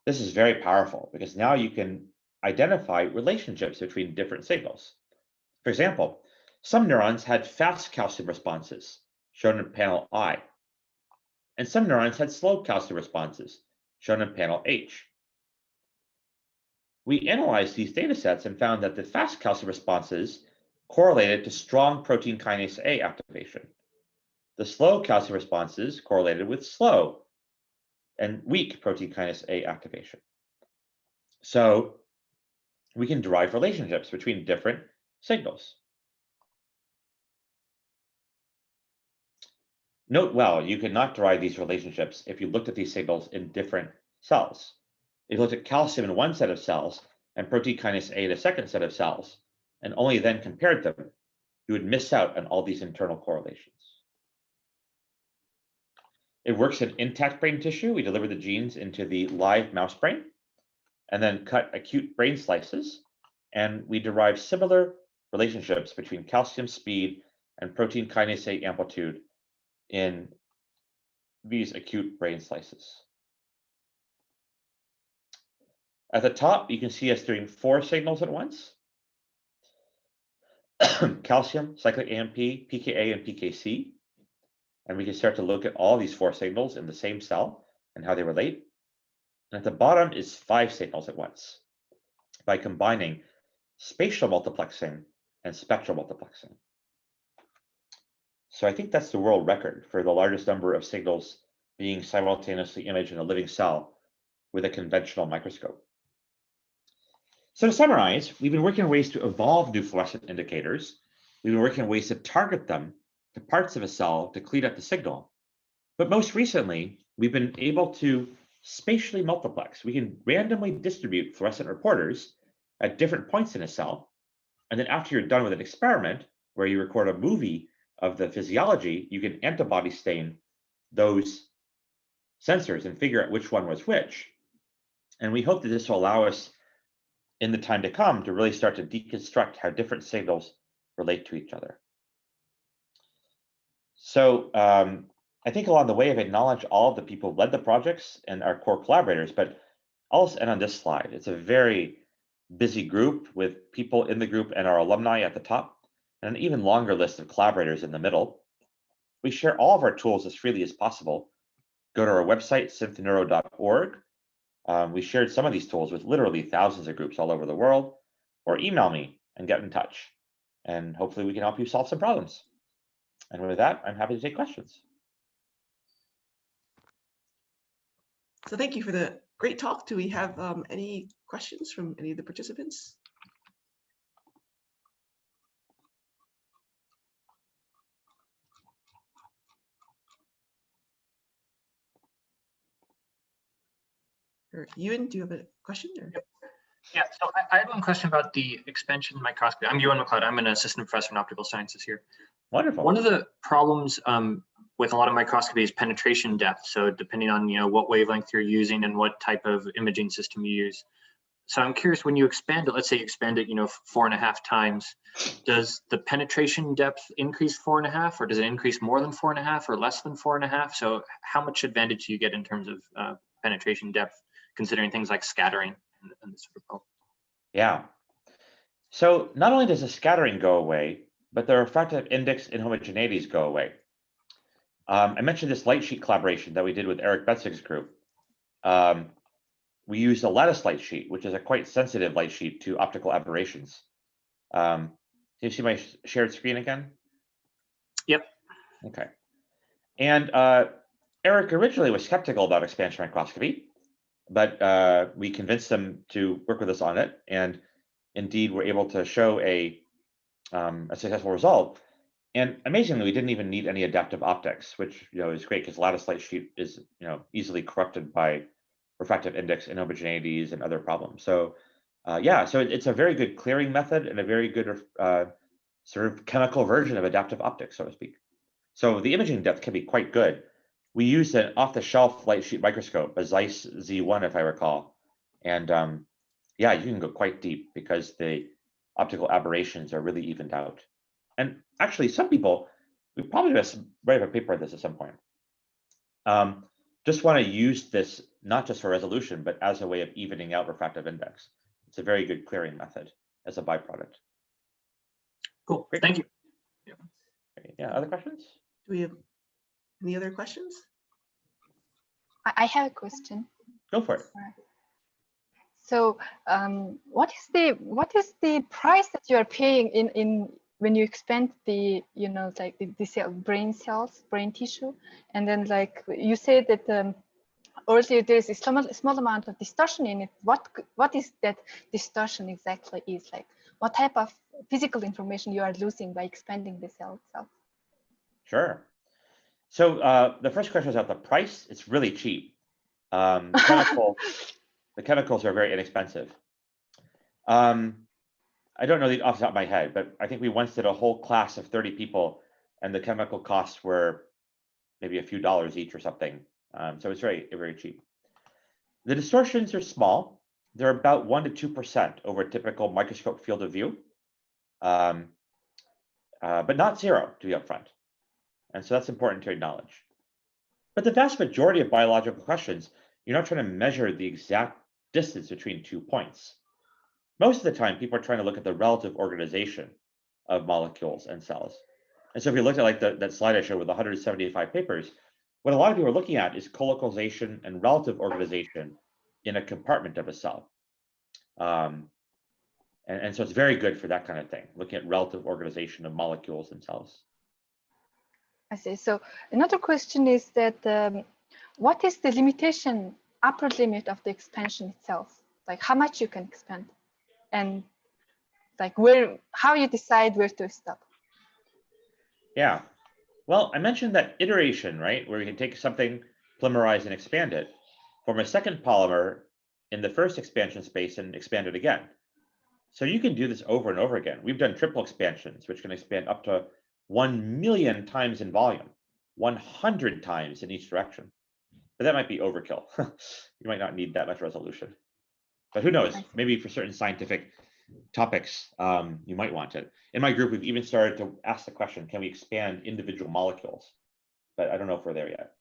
This is very powerful because now you can identify relationships between different signals. For example, some neurons had fast calcium responses, shown in panel I, and some neurons had slow calcium responses, shown in panel H. We analyzed these data sets and found that the fast calcium responses correlated to strong protein kinase A activation. The slow calcium responses correlated with slow and weak protein kinase A activation. So we can derive relationships between different signals. Note well, you cannot derive these relationships if you looked at these signals in different cells. If you looked at calcium in one set of cells and protein kinase A in a second set of cells, and only then compared them, you would miss out on all these internal correlations. It works in intact brain tissue. We deliver the genes into the live mouse brain and then cut acute brain slices, and we derive similar relationships between calcium speed and protein kinase A amplitude in these acute brain slices. At the top, you can see us doing 4 signals at once. Calcium, cyclic AMP, pKa, and pKc. And we can start to look at all these 4 signals in the same cell and how they relate. And at the bottom is 5 signals at once by combining spatial multiplexing and spectral multiplexing. So I think that's the world record for the largest number of signals being simultaneously imaged in a living cell with a conventional microscope. So to summarize, we've been working on ways to evolve new fluorescent indicators. We've been working on ways to target them to parts of a cell to clean up the signal. But most recently, we've been able to spatially multiplex. We can randomly distribute fluorescent reporters at different points in a cell. And then after you're done with an experiment where you record a movie of the physiology, you can antibody stain those sensors and figure out which one was which. And we hope that this will allow us in the time to come to really start to deconstruct how different signals relate to each other. So I think along the way, I've acknowledged all of the people who led the projects and our core collaborators, but I'll also end on this slide. It's a very busy group with people in the group and our alumni at the top, and an even longer list of collaborators in the middle. We share all of our tools as freely as possible. Go to our website, synthneuro.org. We shared some of these tools with literally thousands of groups all over the world, or email me and get in touch. And hopefully we can help you solve some problems. And with that, I'm happy to take questions. So thank you for the great talk. Do we have any questions from any of the participants? Or Ewan, do you have a question? Or? Yeah, so I have one question about the expansion microscopy. I'm Ewan McLeod. I'm an assistant professor in optical sciences here. Wonderful. One of the problems with a lot of microscopy is penetration depth. So depending on what wavelength you're using and what type of imaging system you use. So I'm curious, when you expand it, let's say you expand it 4.5 times, does the penetration depth increase 4.5, or does it increase more than 4.5 or less than 4.5? So how much advantage do you get in terms of penetration depth, considering things like scattering and this sort of problem? Yeah. So not only does the scattering go away, but the refractive index and homogeneities go away. I mentioned this light sheet collaboration that we did with Eric Betzig's group. We used a lattice light sheet, which is a quite sensitive light sheet to optical aberrations. Can you see my shared screen again? Yep. Okay. And Eric originally was skeptical about expansion microscopy, but we convinced him to work with us on it, and indeed we're able to show a successful result. And amazingly, we didn't even need any adaptive optics, which is great because lattice light sheet is easily corrupted by refractive index inhomogeneities and other problems. So yeah, so it's a very good clearing method and a very good sort of chemical version of adaptive optics, so to speak. So the imaging depth can be quite good. We used an off-the-shelf light sheet microscope, a Zeiss Z1, if I recall, and yeah, you can go quite deep because the optical aberrations are really evened out. And actually, some people, we probably just write a paper on this at some point, just want to use this not just for resolution, but as a way of evening out refractive index. It's a very good clearing method as a byproduct. Cool. Great. Thank you. Yeah, other questions? Do we have any other questions? I have a question. Go for it. So what is the price that you are paying in when you expand the like the cell, brain cells, brain tissue, and then like you said that earlier there is a small amount of distortion in it. What is that distortion exactly is like? What type of physical information you are losing by expanding the cell itself? Sure. So the first question is about the price. It's really cheap. The chemicals are very inexpensive. I don't know the off the top of my head, but I think we once did a whole class of 30 people, and the chemical costs were maybe a few dollars each or something. So it's very, very cheap. The distortions are small. They're about 1 to 2% over a typical microscope field of view, but not zero, to be upfront. And so that's important to acknowledge. But the vast majority of biological questions, you're not trying to measure the exact distance between 2 points. Most of the time, people are trying to look at the relative organization of molecules and cells. And so if you look at like that slide I showed with 175 papers, what a lot of people are looking at is colocalization and relative organization in a compartment of a cell. And so it's very good for that kind of thing, looking at relative organization of molecules and cells. I see. So another question is that what is the limitation, upper limit of the expansion itself? Like how much you can expand, and like how you decide where to stop? Yeah. Well, I mentioned that iteration, right, where we can take something, polymerize and expand it, form a second polymer in the first expansion space and expand it again. So you can do this over and over again. We've done triple expansions, which can expand up to 1 million times in volume, 100 times in each direction. But that might be overkill. You might not need that much resolution. But who knows? Maybe for certain scientific topics, you might want it. In my group, we've even started to ask the question, can we expand individual molecules? But I don't know if we're there yet.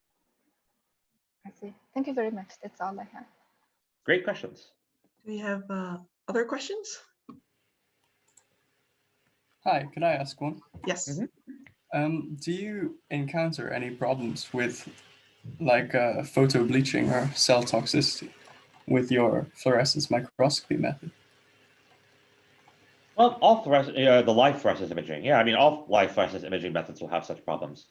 I see. Thank you very much. That's all I have. Great questions. Do we have other questions? Hi, could I ask one? Yes. Mm-hmm. Do you encounter any problems with like photo bleaching or cell toxicity with your fluorescence microscopy method? Well, all the live fluorescence imaging, yeah, I mean, all live fluorescence imaging methods will have such problems.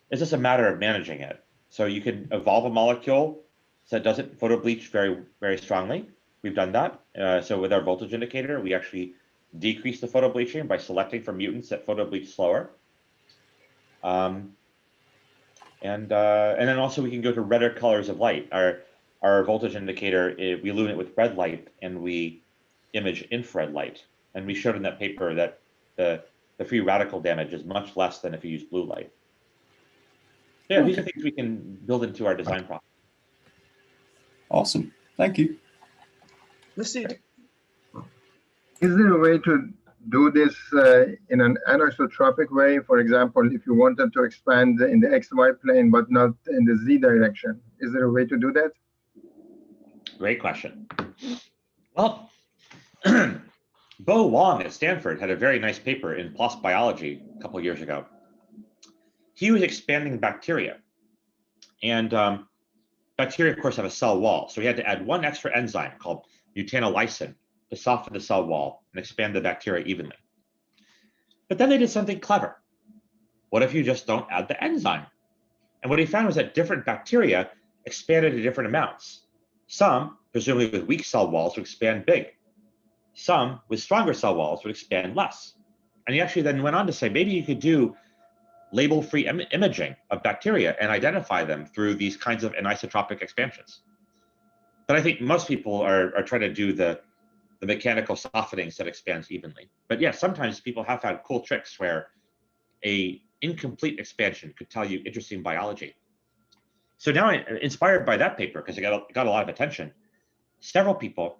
It's just a matter of managing it. So you can evolve a molecule so it doesn't photo bleach very, very strongly. We've done that. So with our voltage indicator, we actually decrease the photo bleaching by selecting for mutants that photo bleach slower. And then also we can go to redder colors of light. Our voltage indicator, we illuminate with red light and we image infrared light. And we showed in that paper that the free radical damage is much less than if you use blue light. Yeah, okay. These are things we can build into our design process. Awesome, thank you. Masood. Is there a way to do this in an anisotropic way? For example, if you wanted to expand in the XY plane, but not in the Z direction, is there a way to do that? Great question. Well, Bo Wong at Stanford had a very nice paper in PLOS Biology a couple of years ago. he was expanding bacteria. And bacteria, of course, have a cell wall. So he had to add one extra enzyme called butanolysin to soften the cell wall and expand the bacteria evenly. But then they did something clever. What if you just don't add the enzyme? And what he found was that different bacteria expanded at different amounts. Some, presumably with weak cell walls, would expand big. Some, with stronger cell walls, would expand less. And he actually then went on to say, maybe you could do label-free imaging of bacteria and identify them through these kinds of anisotropic expansions. But I think most people are trying to do the mechanical softenings that expands evenly. But yeah, sometimes people have had cool tricks where a incomplete expansion could tell you interesting biology. So now, inspired by that paper, because it got a lot of attention, several people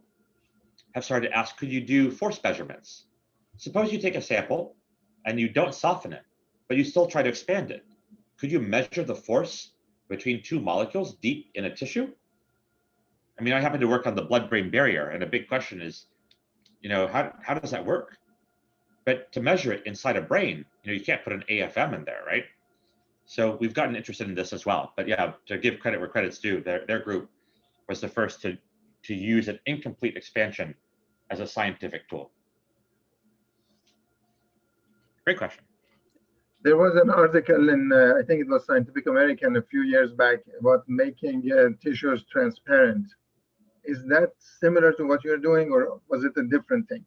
have started to ask, could you do force measurements? Suppose you take a sample and you don't soften it, but you still try to expand it. Could you measure the force between two molecules deep in a tissue? I mean, I happen to work on the blood-brain barrier, and a big question is, how does that work? But to measure it inside a brain, you can't put an AFM in there, right? So we've gotten interested in this as well. But yeah, to give credit where credit's due, their group was the first to use an incomplete expansion as a scientific tool. Great question. There was an article in, I think it was Scientific American a few years back about making tissues transparent. Is that similar to what you're doing, or was it a different thing?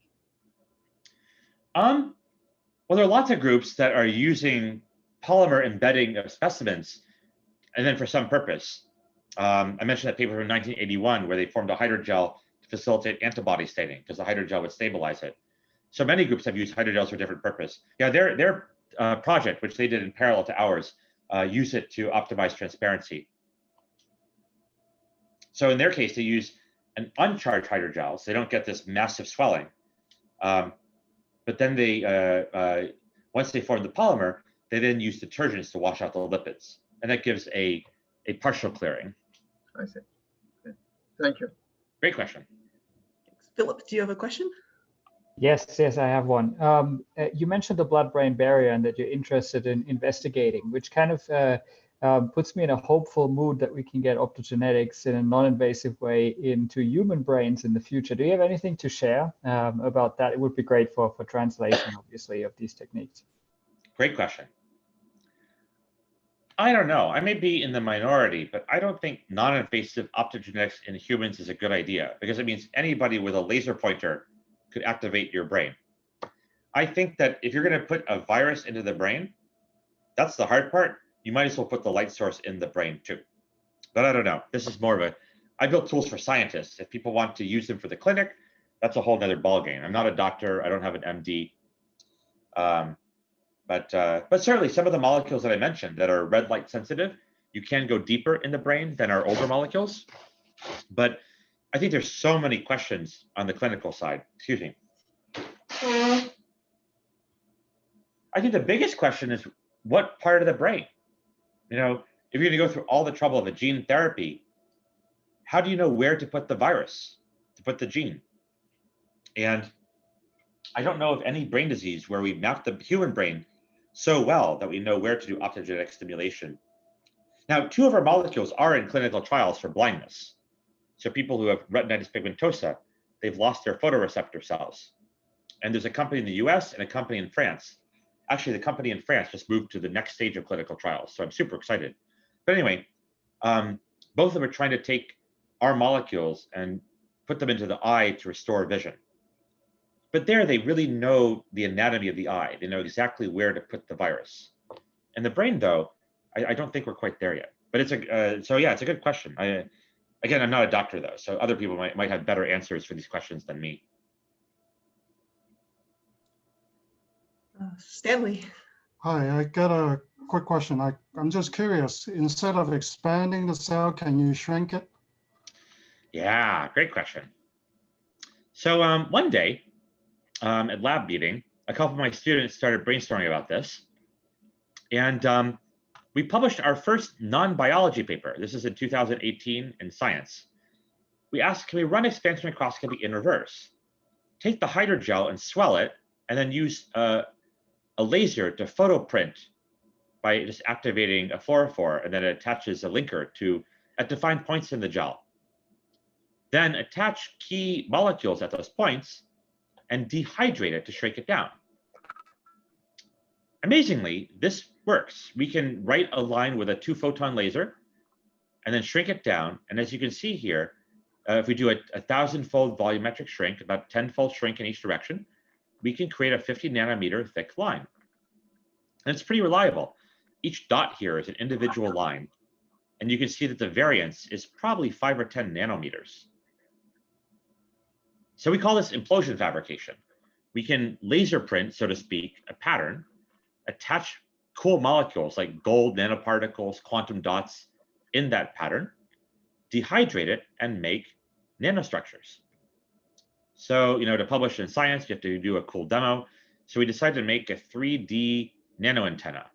Well, there are lots of groups that are using polymer embedding of specimens, and then for some purpose. I mentioned that paper from 1981 where they formed a hydrogel to facilitate antibody staining because the hydrogel would stabilize it. So many groups have used hydrogels for different purpose. Yeah, their project, which they did in parallel to ours, use it to optimize transparency. So in their case, they use an uncharged hydrogel, so they don't get this massive swelling. But then they, once they form the polymer, they then use detergents to wash out the lipids, and that gives a partial clearing. I see. Okay. Thank you. Great question. Thanks. Philip, do you have a question? Yes, I have one. You mentioned the blood-brain barrier and that you're interested in investigating, which kind of puts me in a hopeful mood that we can get optogenetics in a non-invasive way into human brains in the future. Do you have anything to share about that? It would be great for translation, obviously, of these techniques. Great question. I don't know. I may be in the minority, but I don't think non-invasive optogenetics in humans is a good idea because it means anybody with a laser pointer could activate your brain. I think that if you're going to put a virus into the brain, that's the hard part. You might as well put the light source in the brain too. But I don't know. This is more of I built tools for scientists. If people want to use them for the clinic, that's a whole nother ballgame. I'm not a doctor. I don't have an MD. But certainly some of the molecules that I mentioned that are red light sensitive, you can go deeper in the brain than our older molecules. But I think there's so many questions on the clinical side. Excuse me. I think the biggest question is what part of the brain? If you're going to go through all the trouble of a gene therapy, how do you know where to put the virus, to put the gene? And I don't know of any brain disease where we map the human brain so well that we know where to do optogenetic stimulation. Now, 2 of our molecules are in clinical trials for blindness. So people who have retinitis pigmentosa, they've lost their photoreceptor cells. And there's a company in the US and a company in France. Actually, the company in France just moved to the next stage of clinical trials. So I'm super excited. But anyway, both of them are trying to take our molecules and put them into the eye to restore vision. But there, they really know the anatomy of the eye. They know exactly where to put the virus. In the brain, though, I don't think we're quite there yet. But it's a good question. Again, I'm not a doctor, though, so other people might have better answers for these questions than me. Stanley. Hi, I got a quick question. I'm just curious, instead of expanding the cell, can you shrink it? Yeah, great question. So one day at lab meeting, a couple of my students started brainstorming about this. And we published our first non-biology paper. This is in 2018 in Science. We asked, can we run expansion microscopy in reverse? Take the hydrogel and swell it, and then use a laser to photoprint by just activating a fluorophore, and then it attaches a linker at defined points in the gel. Then attach key molecules at those points and dehydrate it to shrink it down. Amazingly, this works. We can write a line with a 2-photon laser and then shrink it down. And as you can see here, if we do a 1,000-fold volumetric shrink, about 10-fold shrink in each direction, we can create a 50 nanometer thick line. And it's pretty reliable. Each dot here is an individual line. And you can see that the variance is probably 5 or 10 nanometers. So we call this implosion fabrication. We can laser print, so to speak, a pattern, attach cool molecules like gold nanoparticles, quantum dots in that pattern, dehydrate it, and make nanostructures. So, to publish in Science, you have to do a cool demo. So we decided to make a 3D nano antenna.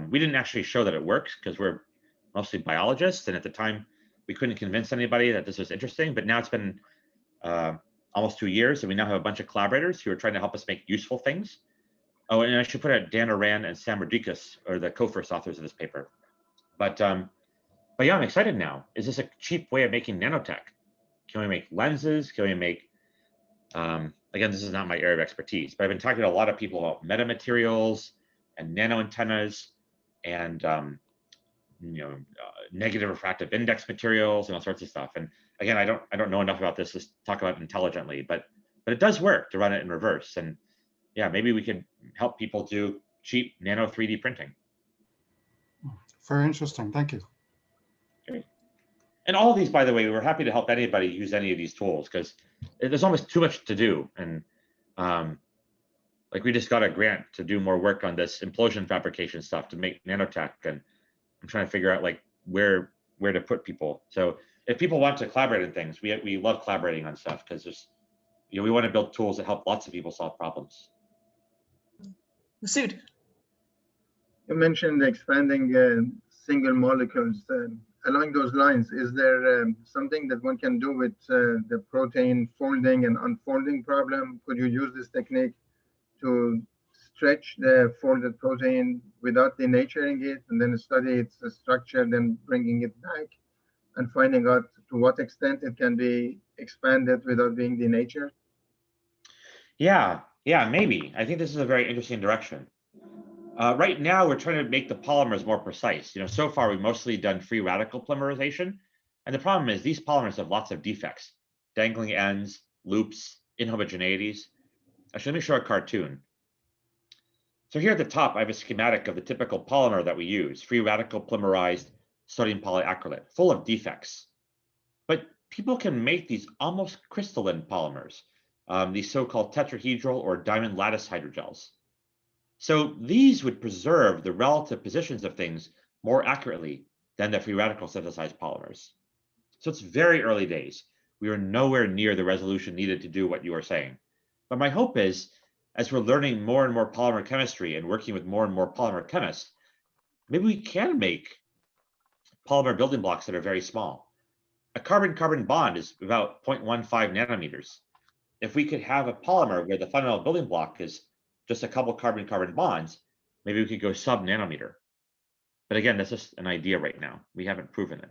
We didn't actually show that it works because we're mostly biologists, and at the time we couldn't convince anybody that this was interesting. But now it's been almost 2 years, and we now have a bunch of collaborators who are trying to help us make useful things. Oh, and I should put out Dan Oran and Sam Rodriguez are the co-first authors of this paper. But yeah, I'm excited now. Is this a cheap way of making nanotech? Can we make lenses? Can we make, again, this is not my area of expertise, but I've been talking to a lot of people about metamaterials and nano antennas and negative refractive index materials and all sorts of stuff. And again, I don't know enough about this to talk about it intelligently, but it does work to run it in reverse. And yeah, maybe we could help people do cheap nano 3D printing. Very interesting. Thank you. Okay. And all of these, by the way, we're happy to help anybody use any of these tools because there's almost too much to do. And like we just got a grant to do more work on this implosion fabrication stuff to make nanotech. And I'm trying to figure out like where to put people. So if people want to collaborate on things, we love collaborating on stuff because there's, we want to build tools that help lots of people solve problems. Masood. You mentioned expanding single molecules. Along those lines, is there something that one can do with the protein folding and unfolding problem? Could you use this technique to stretch the folded protein without denaturing it and then study its structure, then bringing it back and finding out to what extent it can be expanded without being denatured? Yeah, maybe. I think this is a very interesting direction. Right now, we're trying to make the polymers more precise. So far, we've mostly done free radical polymerization. And the problem is these polymers have lots of defects, dangling ends, loops, inhomogeneities. Actually, let me show a cartoon. So here at the top, I have a schematic of the typical polymer that we use, free radical polymerized sodium polyacrylate, full of defects. But people can make these almost crystalline polymers, these so-called tetrahedral or diamond lattice hydrogels. So these would preserve the relative positions of things more accurately than the free radical synthesized polymers. So it's very early days. We are nowhere near the resolution needed to do what you are saying. But my hope is, as we're learning more and more polymer chemistry and working with more and more polymer chemists, maybe we can make polymer building blocks that are very small. A carbon-carbon bond is about 0.15 nanometers. If we could have a polymer where the fundamental building block is just a couple carbon-carbon bonds, maybe we could go sub-nanometer. But again, that's just an idea right now. We haven't proven it.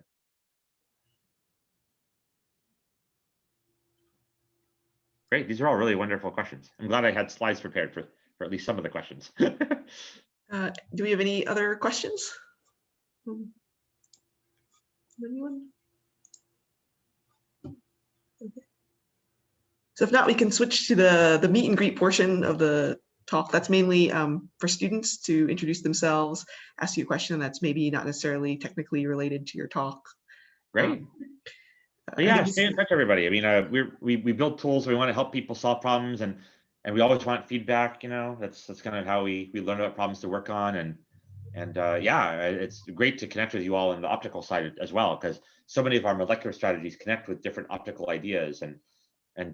Great, these are all really wonderful questions. I'm glad I had slides prepared for at least some of the questions. Do we have any other questions? Anyone? Okay. So if not, we can switch to the meet and greet portion of the talk. That's mainly for students to introduce themselves, ask you a question that's maybe not necessarily technically related to your talk. Great. Yeah, stay in touch, everybody. I mean, we build tools. We want to help people solve problems, and we always want feedback. That's kind of how we learn about problems to work on, and yeah, it's great to connect with you all on the optical side as well, because so many of our molecular strategies connect with different optical ideas, and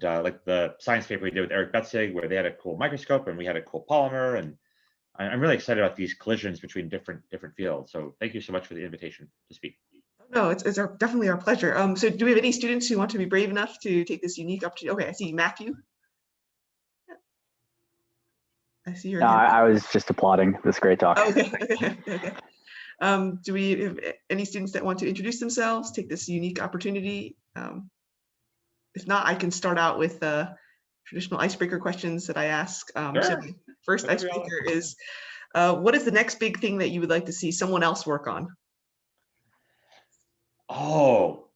like the science paper we did with Eric Betzig, where they had a cool microscope and we had a cool polymer, and I'm really excited about these collisions between different fields. So thank you so much for the invitation to speak. No, it's definitely our pleasure. So do we have any students who want to be brave enough to take this unique opportunity? Okay, I see Matthew. I see your No, hand. I was just applauding this great talk. Oh, okay, okay. Do we have any students that want to introduce themselves, take this unique opportunity? If not, I can start out with traditional icebreaker questions that I ask. Sure. So the first icebreaker is, what is the next big thing that you would like to see someone else work on? Oh,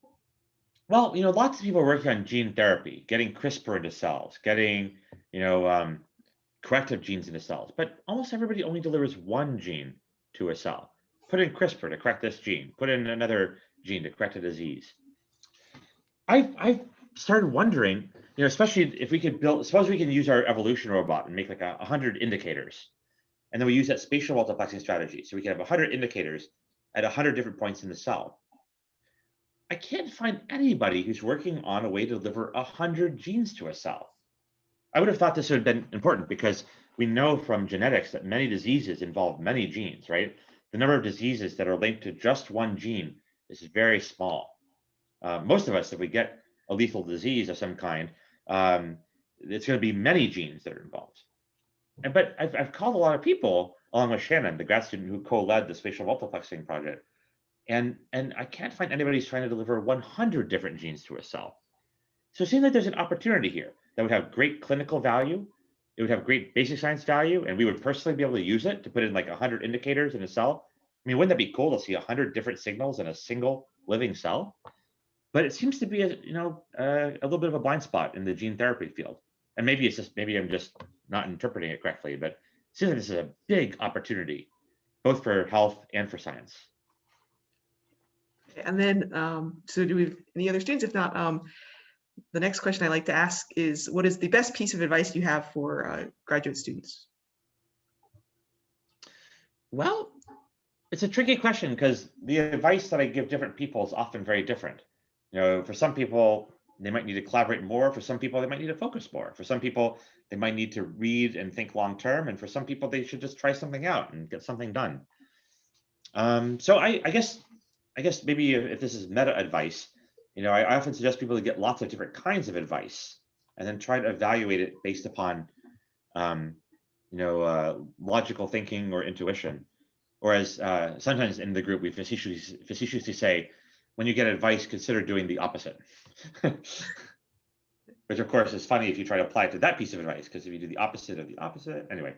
well, lots of people are working on gene therapy, getting CRISPR into cells, getting, corrective genes into cells, but almost everybody only delivers one gene to a cell. Put in CRISPR to correct this gene, put in another gene to correct a disease. I've started wondering, especially if we could suppose we can use our evolution robot and make like 100 indicators. And then we use that spatial multiplexing strategy. So we can have 100 indicators at 100 different points in the cell. I can't find anybody who's working on a way to deliver 100 genes to a cell. I would have thought this would have been important because we know from genetics that many diseases involve many genes, right? The number of diseases that are linked to just one gene is very small. Most of us, if we get a lethal disease of some kind, it's going to be many genes that are involved. But I've called a lot of people, along with Shannon, the grad student who co-led the spatial multiplexing project, and I can't find anybody who's trying to deliver 100 different genes to a cell. So it seems like there's an opportunity here that would have great clinical value. It would have great basic science value, and we would personally be able to use it to put in like 100 indicators in a cell. I mean, wouldn't that be cool to see 100 different signals in a single living cell? But it seems to be a little bit of a blind spot in the gene therapy field. And maybe I'm just not interpreting it correctly, but it seems like this is a big opportunity, both for health and for science. And then, so do we have any other students? If not, the next question I like to ask is, what is the best piece of advice you have for graduate students? Well, it's a tricky question because the advice that I give different people is often very different. For some people, they might need to collaborate more. For some people, they might need to focus more. For some people, they might need to read and think long term. And for some people, they should just try something out and get something done. So I guess maybe if this is meta advice, I often suggest people to get lots of different kinds of advice and then try to evaluate it based upon, logical thinking or intuition. Or as sometimes in the group, we facetiously say, when you get advice, consider doing the opposite. Which of course is funny if you try to apply it to that piece of advice, because if you do the opposite of the opposite, anyway.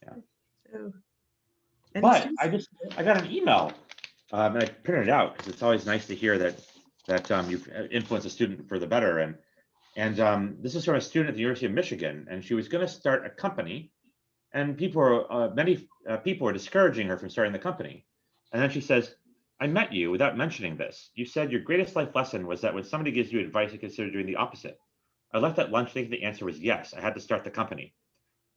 Yeah. So, but I got an email, and I printed it out because it's always nice to hear that you've influenced a student for the better. And this is from a student at the University of Michigan, and she was going to start a company, and many people were discouraging her from starting the company. And then she says, I met you without mentioning this. You said your greatest life lesson was that when somebody gives you advice, you consider doing the opposite. I left at lunch thinking the answer was yes, I had to start the company.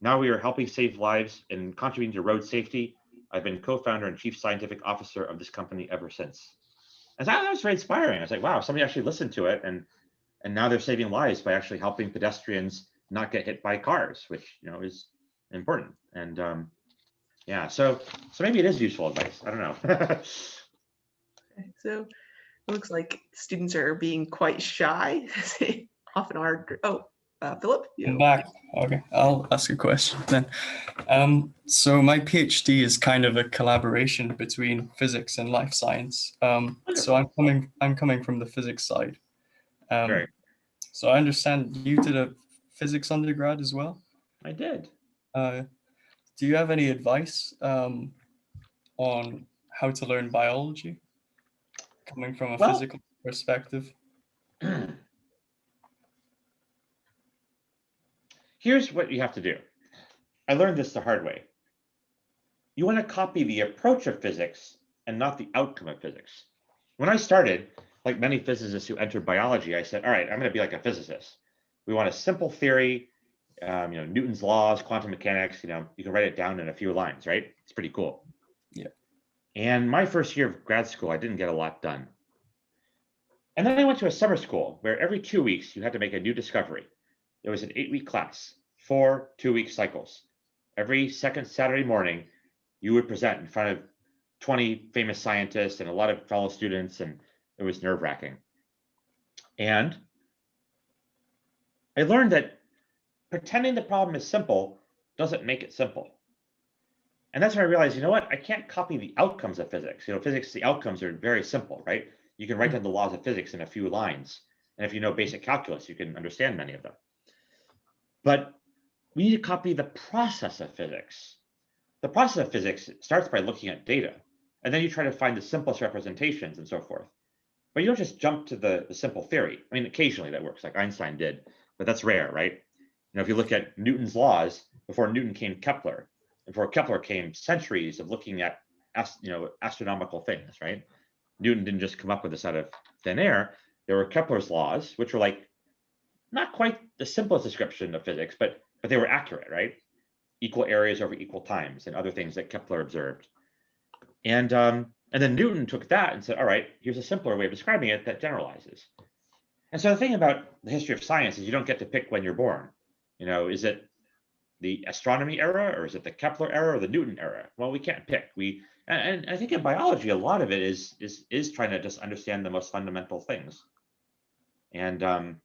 Now we are helping save lives and contributing to road safety. I've been co-founder and chief scientific officer of this company ever since. And that was very inspiring. I was like, wow, somebody actually listened to it, and now they're saving lives by actually helping pedestrians not get hit by cars, which is important. And yeah, so maybe it is useful advice. I don't know. So it looks like students are being quite shy, as they often are. Oh, Philip? I'm back. Okay, I'll ask a question then. So my PhD is kind of a collaboration between physics and life science. So I'm coming from the physics side. Right. So I understand you did a physics undergrad as well? I did. Do you have any advice on how to learn biology, coming from a physical perspective? Here's what you have to do. I learned this the hard way. You want to copy the approach of physics and not the outcome of physics. When I started, like many physicists who entered biology, I said, all right, I'm going to be like a physicist. We want a simple theory, Newton's laws, quantum mechanics, you can write it down in a few lines, right? It's pretty cool. Yeah. And my first year of grad school, I didn't get a lot done. And then I went to a summer school where every 2 weeks you had to make a new discovery. It was an 8-week class, 4 2-week cycles. Every second Saturday morning, you would present in front of 20 famous scientists and a lot of fellow students, and it was nerve-wracking. And I learned that pretending the problem is simple doesn't make it simple. And that's when I realized, you know what, I can't copy the outcomes of physics. Physics, the outcomes are very simple, right? You can write down the laws of physics in a few lines. And if you know basic calculus, you can understand many of them. But we need to copy the process of physics. The process of physics starts by looking at data, and then you try to find the simplest representations and so forth. But you don't just jump to the simple theory. I mean, occasionally that works, like Einstein did, but that's rare, right? If you look at Newton's laws, before Newton came Kepler, before Kepler came centuries of looking at astronomical things, right? Newton didn't just come up with this out of thin air. There were Kepler's laws, which were like not quite the simplest description of physics, but they were accurate, right? Equal areas over equal times and other things that Kepler observed. And then Newton took that and said, all right, here's a simpler way of describing it that generalizes. And so the thing about the history of science is you don't get to pick when you're born. Is it the astronomy era, or is it the Kepler era, or the Newton era? Well, we can't pick. And I think in biology, a lot of it is trying to just understand the most fundamental things. I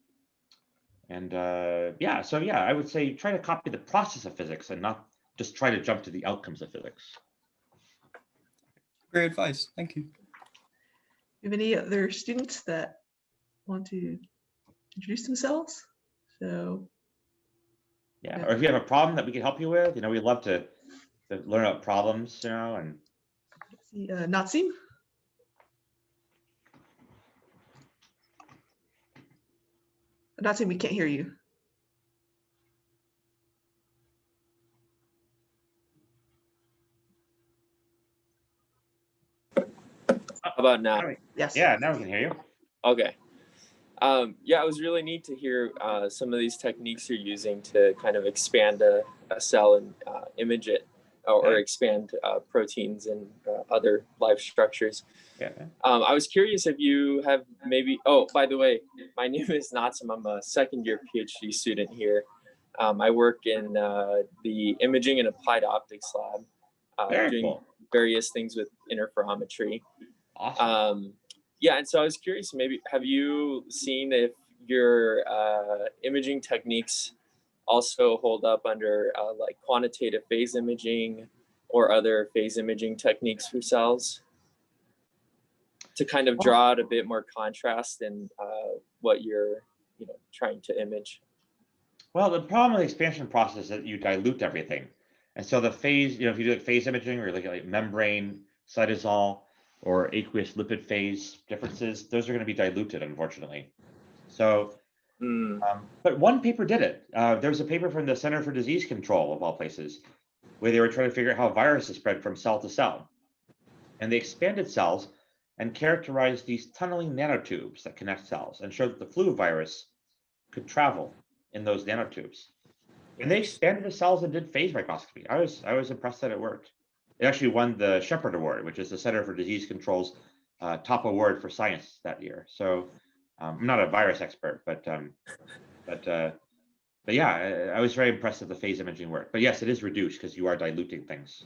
would say try to copy the process of physics and not just try to jump to the outcomes of physics. Great advice. Thank you. Do you have any other students that want to introduce themselves? So. Yeah, or if you have a problem that we can help you with, we love to learn about problems, and. Let's see, Natsim. Natsim, we can't hear you. How about now? Yes. Yeah, now we can hear you. Okay. Yeah, it was really neat to hear some of these techniques you're using to kind of expand a cell and image it, or expand proteins and other life structures. Yeah. I was curious if you have maybe, oh, by the way, my name is Natsim. I'm a second-year PhD student here. I work in the imaging and applied optics lab, doing cool. various things with interferometry. Awesome. Yeah, and so I was curious, maybe have you seen if your imaging techniques also hold up under like quantitative phase imaging or other phase imaging techniques for cells to kind of draw out a bit more contrast in what you're trying to image? Well, the problem with the expansion process is that you dilute everything. And so the phase, if you do like phase imaging or you look at like membrane, cytosol, or aqueous lipid phase differences, those are going to be diluted, unfortunately. So, but one paper did it. There was a paper from the Center for Disease Control, of all places, where they were trying to figure out how viruses spread from cell to cell. And they expanded cells and characterized these tunneling nanotubes that connect cells and showed that the flu virus could travel in those nanotubes. And they expanded the cells and did phase microscopy. I was impressed that it worked. It actually won the Shepard Award, which is the Center for Disease Control's top award for science that year. So I'm not a virus expert, but yeah, I was very impressed that the phase imaging worked. But yes, it is reduced because you are diluting things.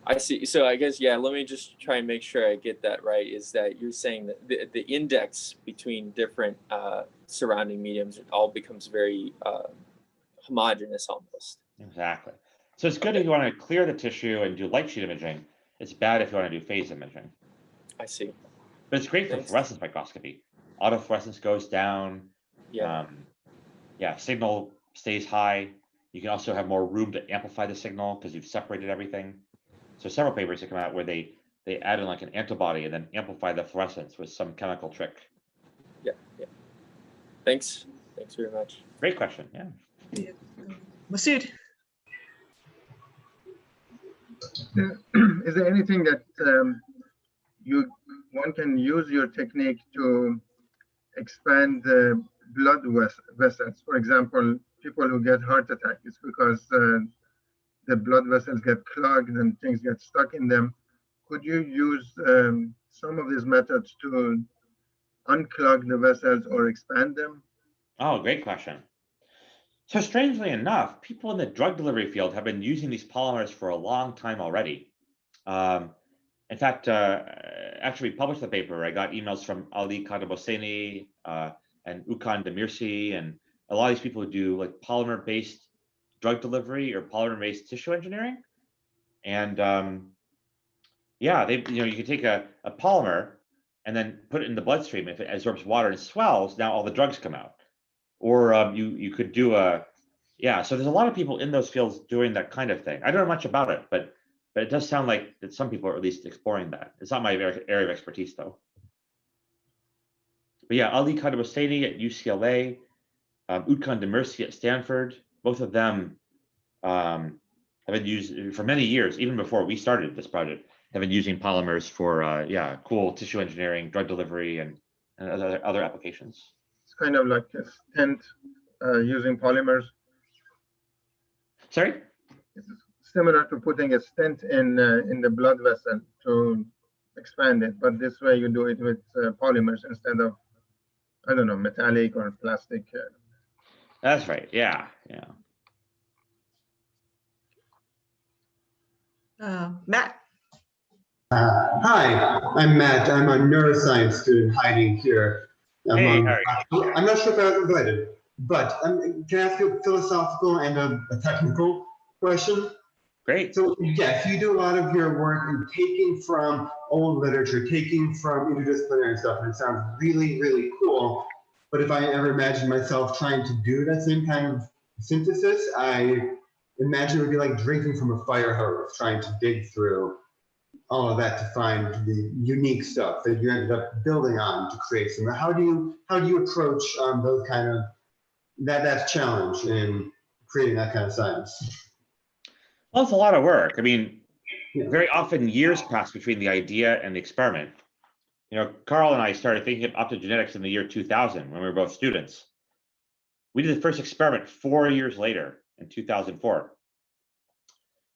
I see. So I guess, yeah, let me just try and make sure I get that right, is that you're saying that the index between different surrounding mediums all becomes very homogeneous almost. Exactly. So it's good if you want to clear the tissue and do light sheet imaging. It's bad if you want to do phase imaging. I see. But it's great for fluorescence microscopy. Autofluorescence goes down. Yeah. Signal stays high. You can also have more room to amplify the signal because you've separated everything. So several papers have come out where they add in like an antibody and then amplify the fluorescence with some chemical trick. Yeah. Thanks very much. Great question. Yeah. Masood. Is there anything that one can use your technique to expand the blood vessels? For example, people who get heart attack, it's because the blood vessels get clogged and things get stuck in them. Could you use some of these methods to unclog the vessels or expand them? Oh, great question. So strangely enough, people in the drug delivery field have been using these polymers for a long time already. In fact, after we published the paper, I got emails from Ali Kadaboseni and Ukan Demirci and a lot of these people who do like polymer-based drug delivery or polymer-based tissue engineering. And yeah, you can take a polymer and then put it in the bloodstream. If it absorbs water and swells, now all the drugs come out. Or you could do so there's a lot of people in those fields doing that kind of thing. I don't know much about it, but it does sound like that some people are at least exploring that. It's not my area of expertise though. But yeah, Ali Kadaboseni at UCLA, Utkan Demirci at Stanford, both of them have been used for many years, even before we started this project, have been using polymers for cool tissue engineering, drug delivery, and other applications. It's kind of like a stent using polymers. Sorry? It's similar to putting a stent in the blood vessel to expand it, but this way you do it with polymers instead of, I don't know, metallic or plastic. That's right. Yeah. Matt. Hi, I'm Matt. I'm a neuroscience student hiding here. Hey, Harry. I'm not sure if I was invited, but can I ask you a philosophical and a technical question? Great. So yes, you do a lot of your work in taking from old literature, taking from interdisciplinary stuff, and it sounds really, really cool. But if I ever imagine myself trying to do that same kind of synthesis, I imagine it would be like drinking from a fire hose, trying to dig through all of that to find the unique stuff that you ended up building on to create some. How do you approach those kind of that challenge in creating that kind of science? Well, it's a lot of work. I mean, very often years pass between the idea and the experiment. Carl and I started thinking of optogenetics in the year 2000 when we were both students. We did the first experiment 4 years later in 2004.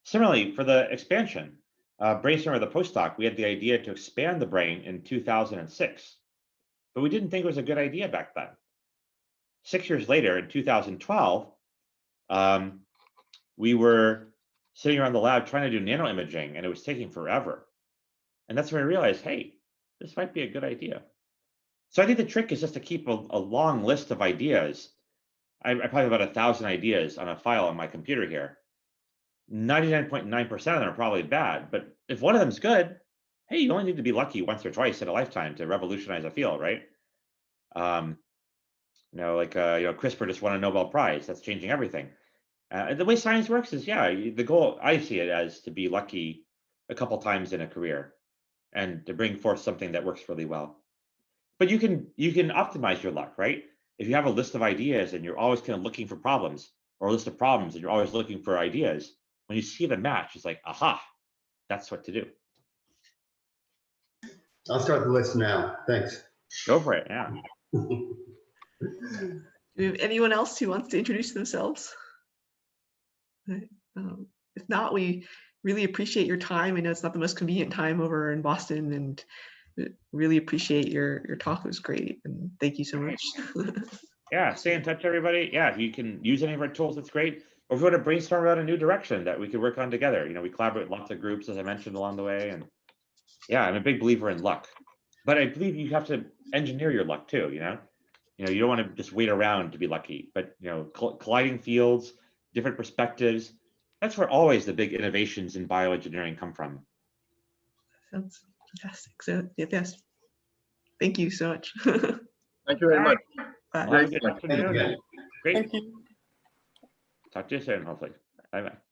Similarly, for the expansion, brainstorming with a postdoc, we had the idea to expand the brain in 2006, but we didn't think it was a good idea back then. 6 years later, in 2012, we were sitting around the lab trying to do nanoimaging, and it was taking forever. And that's when we realized, hey, this might be a good idea. So I think the trick is just to keep a long list of ideas. I probably have about 1,000 ideas on a file on my computer here. 99.9% of them are probably bad, but if one of them's good, hey, you only need to be lucky once or twice in a lifetime to revolutionize a field, right? CRISPR just won a Nobel Prize. That's changing everything. The way science works is, the goal, I see it as to be lucky a couple times in a career and to bring forth something that works really well. But you can optimize your luck, right? If you have a list of ideas and you're always kind of looking for problems, or a list of problems and you're always looking for ideas, when you see the match, it's like, aha, that's what to do. I'll start the list now. Thanks. Go for it, yeah. Do we have anyone else who wants to introduce themselves? If not, we really appreciate your time. I know it's not the most convenient time over in Boston, and really appreciate your talk. It was great, and thank you so much. Yeah, stay in touch, everybody. Yeah, if you can use any of our tools, that's great. Or if you want to brainstorm about a new direction that we could work on together. We collaborate with lots of groups, as I mentioned along the way. And yeah, I'm a big believer in luck, but I believe you have to engineer your luck too. You don't want to just wait around to be lucky, but colliding fields, different perspectives. That's where always the big innovations in bioengineering come from. Sounds fantastic. So yes, thank you so much. Thank you very much. Well, good afternoon. Thank you. Great. Thank you. Talk to you soon, hopefully. Bye-bye.